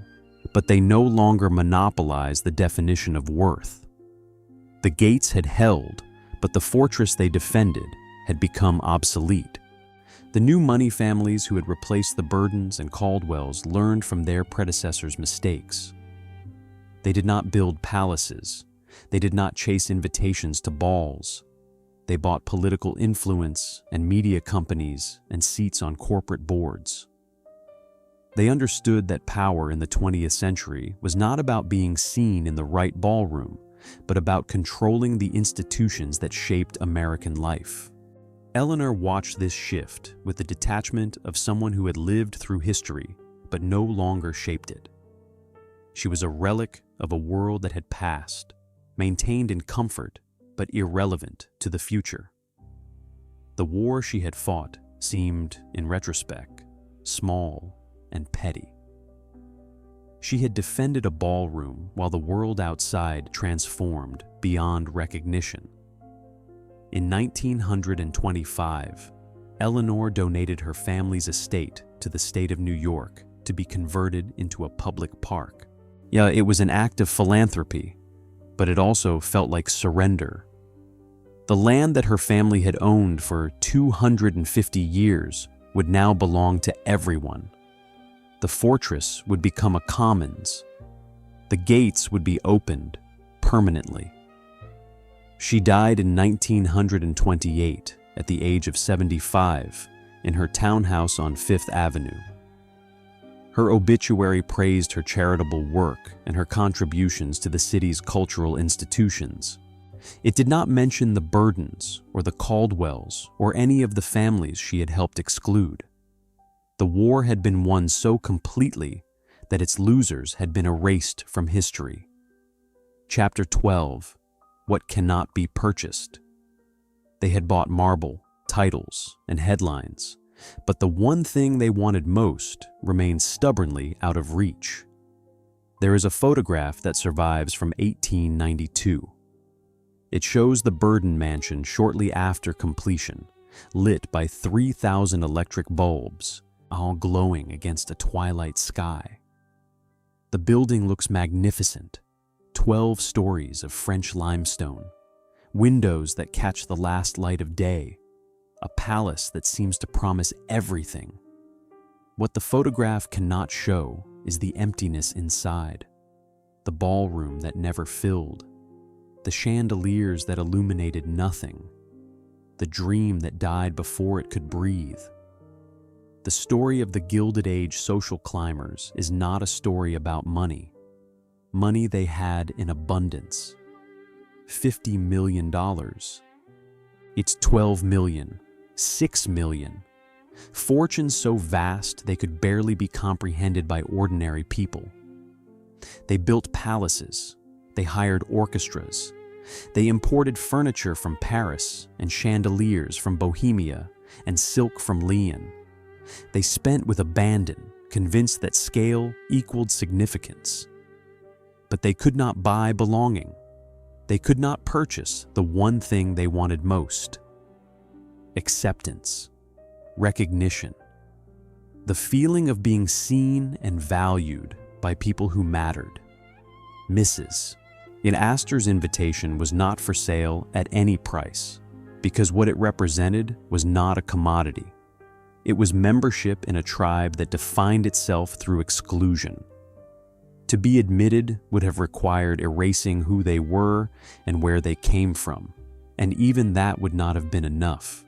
but they no longer monopolized the definition of worth. The gates had held, but the fortress they defended had become obsolete. The new money families who had replaced the Burdens and Caldwells learned from their predecessors' mistakes. They did not build palaces. They did not chase invitations to balls. They bought political influence and media companies and seats on corporate boards. They understood that power in the 20th century was not about being seen in the right ballroom, but about controlling the institutions that shaped American life. Eleanor watched this shift with the detachment of someone who had lived through history but no longer shaped it. She was a relic of a world that had passed, maintained in comfort but irrelevant to the future. The war she had fought seemed, in retrospect, small and petty. She had defended a ballroom while the world outside transformed beyond recognition. In 1925, Eleanor donated her family's estate to the state of New York to be converted into a public park. Yeah, it was an act of philanthropy, but it also felt like surrender. The land that her family had owned for 250 years would now belong to everyone. The fortress would become a commons. The gates would be opened permanently. She died in 1928 at the age of 75 in her townhouse on Fifth Avenue. Her obituary praised her charitable work and her contributions to the city's cultural institutions. It did not mention the Burdens or the Caldwells or any of the families she had helped exclude. The war had been won so completely that its losers had been erased from history. Chapter 12, What Cannot Be Purchased. They had bought marble, titles, and headlines, but the one thing they wanted most remained stubbornly out of reach. There is a photograph that survives from 1892. It shows the Burden Mansion shortly after completion, lit by 3,000 electric bulbs, all glowing against a twilight sky. The building looks magnificent, 12 stories of French limestone, windows that catch the last light of day, a palace that seems to promise everything. What the photograph cannot show is the emptiness inside, the ballroom that never filled, the chandeliers that illuminated nothing, the dream that died before it could breathe. The story of the Gilded Age social climbers is not a story about money. Money they had in abundance. $50 million. It's 12 million, 6 million. Fortunes so vast they could barely be comprehended by ordinary people. They built palaces. They hired orchestras. They imported furniture from Paris and chandeliers from Bohemia and silk from Lyon. They spent with abandon, convinced that scale equaled significance. But they could not buy belonging. They could not purchase the one thing they wanted most: acceptance, recognition, the feeling of being seen and valued by people who mattered. Mrs. In Astor's invitation was not for sale at any price, because what it represented was not a commodity. It was membership in a tribe that defined itself through exclusion. To be admitted would have required erasing who they were and where they came from, and even that would not have been enough.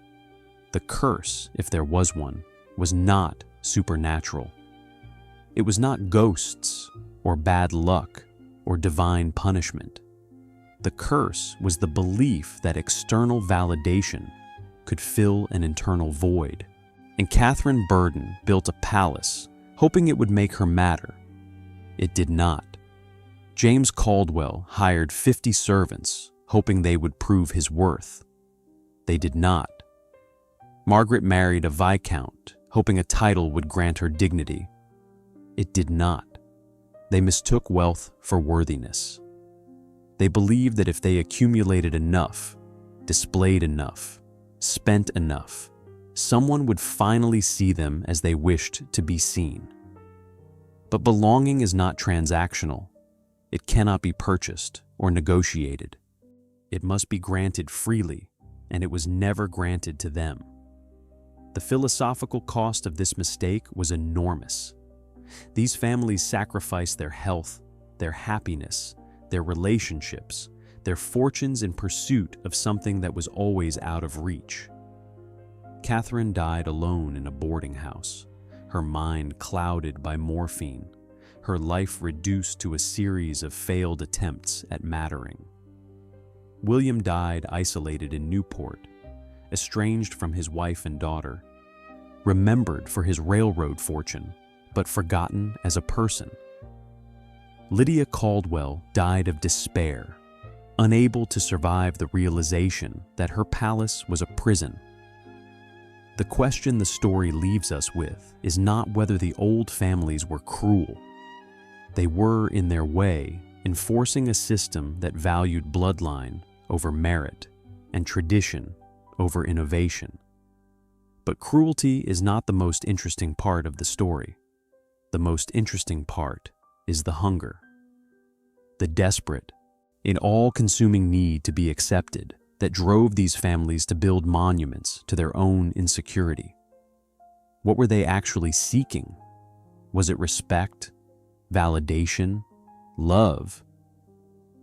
The curse, if there was one, was not supernatural. It was not ghosts or bad luck or divine punishment. The curse was the belief that external validation could fill an internal void. And Catherine Burden built a palace, hoping it would make her matter. It did not. James Caldwell hired 50 servants, hoping they would prove his worth. They did not. Margaret married a viscount, hoping a title would grant her dignity. It did not. They mistook wealth for worthiness. They believed that if they accumulated enough, displayed enough, spent enough, someone would finally see them as they wished to be seen. But belonging is not transactional. It cannot be purchased or negotiated. It must be granted freely, and it was never granted to them. The philosophical cost of this mistake was enormous. These families sacrificed their health, their happiness, their relationships, their fortunes in pursuit of something that was always out of reach. Catherine died alone in a boarding house, her mind clouded by morphine, her life reduced to a series of failed attempts at mattering. William died isolated in Newport, estranged from his wife and daughter, remembered for his railroad fortune, but forgotten as a person. Lydia Caldwell died of despair, unable to survive the realization that her palace was a prison. The question the story leaves us with is not whether the old families were cruel. They were, in their way, enforcing a system that valued bloodline over merit and tradition over innovation. But cruelty is not the most interesting part of the story. The most interesting part is the hunger. The desperate, all-consuming need to be accepted that drove these families to build monuments to their own insecurity. What were they actually seeking? Was it respect, validation, love?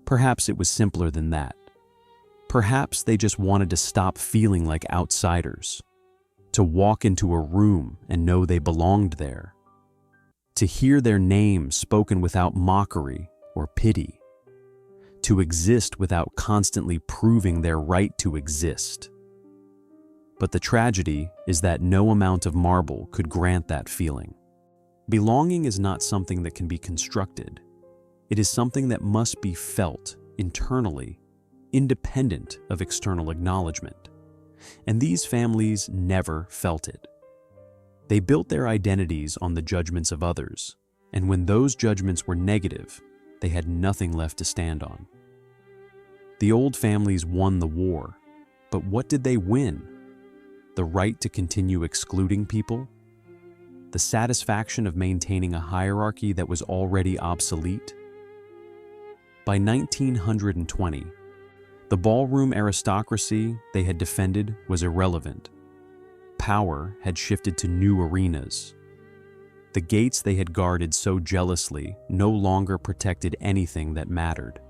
Perhaps it was simpler than that. Perhaps they just wanted to stop feeling like outsiders, to walk into a room and know they belonged there, to hear their name spoken without mockery or pity, to exist without constantly proving their right to exist. But the tragedy is that no amount of marble could grant that feeling. Belonging is not something that can be constructed. It is something that must be felt internally, independent of external acknowledgement. And these families never felt it. They built their identities on the judgments of others, and when those judgments were negative, they had nothing left to stand on. The old families won the war, but what did they win? The right to continue excluding people? The satisfaction of maintaining a hierarchy that was already obsolete? By 1920, the ballroom aristocracy they had defended was irrelevant. Power had shifted to new arenas. The gates they had guarded so jealously no longer protected anything that mattered.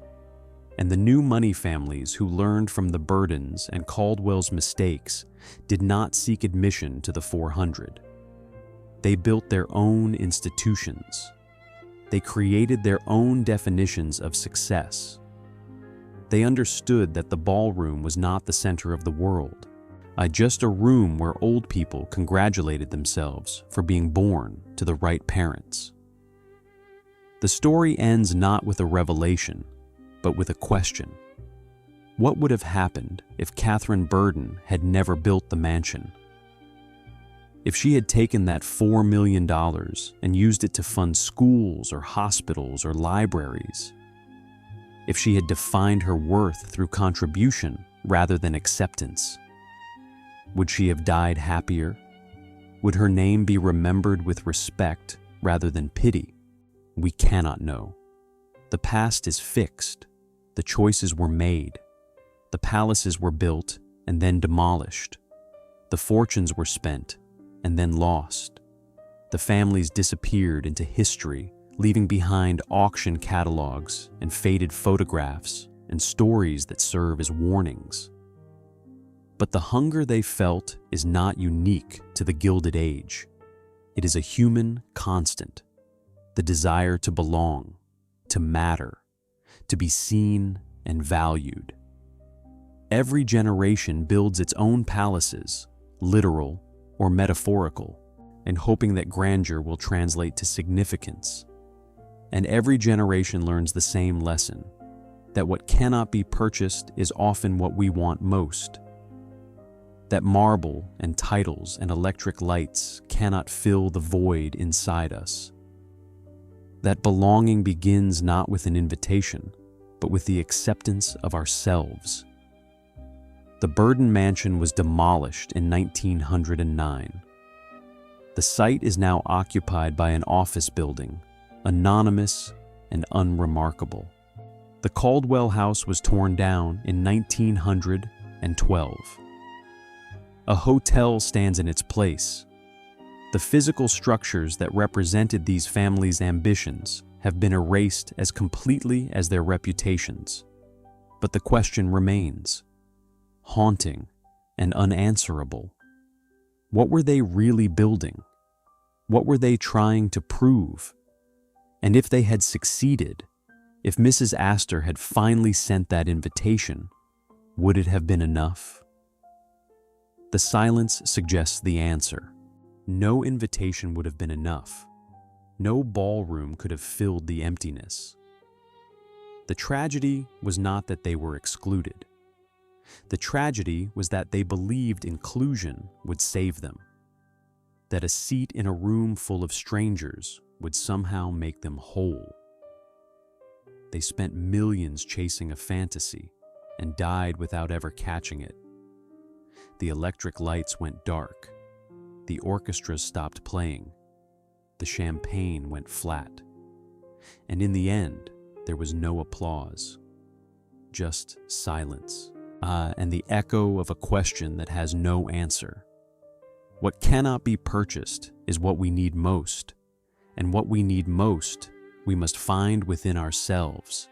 And the new money families who learned from the Burdens and Caldwell's mistakes did not seek admission to the 400. They built their own institutions. They created their own definitions of success. They understood that the ballroom was not the center of the world, just a room where old people congratulated themselves for being born to the right parents. The story ends not with a revelation, but with a question. What would have happened if Catherine Burden had never built the mansion? If she had taken that $4 million and used it to fund schools or hospitals or libraries? If she had defined her worth through contribution rather than acceptance? Would she have died happier? Would her name be remembered with respect rather than pity? We cannot know. The past is fixed. The choices were made. The palaces were built and then demolished. The fortunes were spent and then lost. The families disappeared into history, leaving behind auction catalogs and faded photographs and stories that serve as warnings. But the hunger they felt is not unique to the Gilded Age. It is a human constant, the desire to belong, to matter, to be seen and valued. Every generation builds its own palaces, literal or metaphorical, and hoping that grandeur will translate to significance. And every generation learns the same lesson, that what cannot be purchased is often what we want most. That marble and titles and electric lights cannot fill the void inside us. That belonging begins not with an invitation, but with the acceptance of ourselves. The Burden Mansion was demolished in 1909. The site is now occupied by an office building, anonymous and unremarkable. The Caldwell House was torn down in 1912. A hotel stands in its place. The physical structures that represented these families' ambitions have been erased as completely as their reputations. But the question remains, haunting and unanswerable. What were they really building? What were they trying to prove? And if they had succeeded, if Mrs. Astor had finally sent that invitation, would it have been enough? The silence suggests the answer. No invitation would have been enough. No ballroom could have filled the emptiness. The tragedy was not that they were excluded. The tragedy was that they believed inclusion would save them, that a seat in a room full of strangers would somehow make them whole. They spent millions chasing a fantasy and died without ever catching it. The electric lights went dark. The orchestras stopped playing. The champagne went flat. And in the end, there was no applause, just silence, and the echo of a question that has no answer. What cannot be purchased is what we need most, and what we need most we must find within ourselves.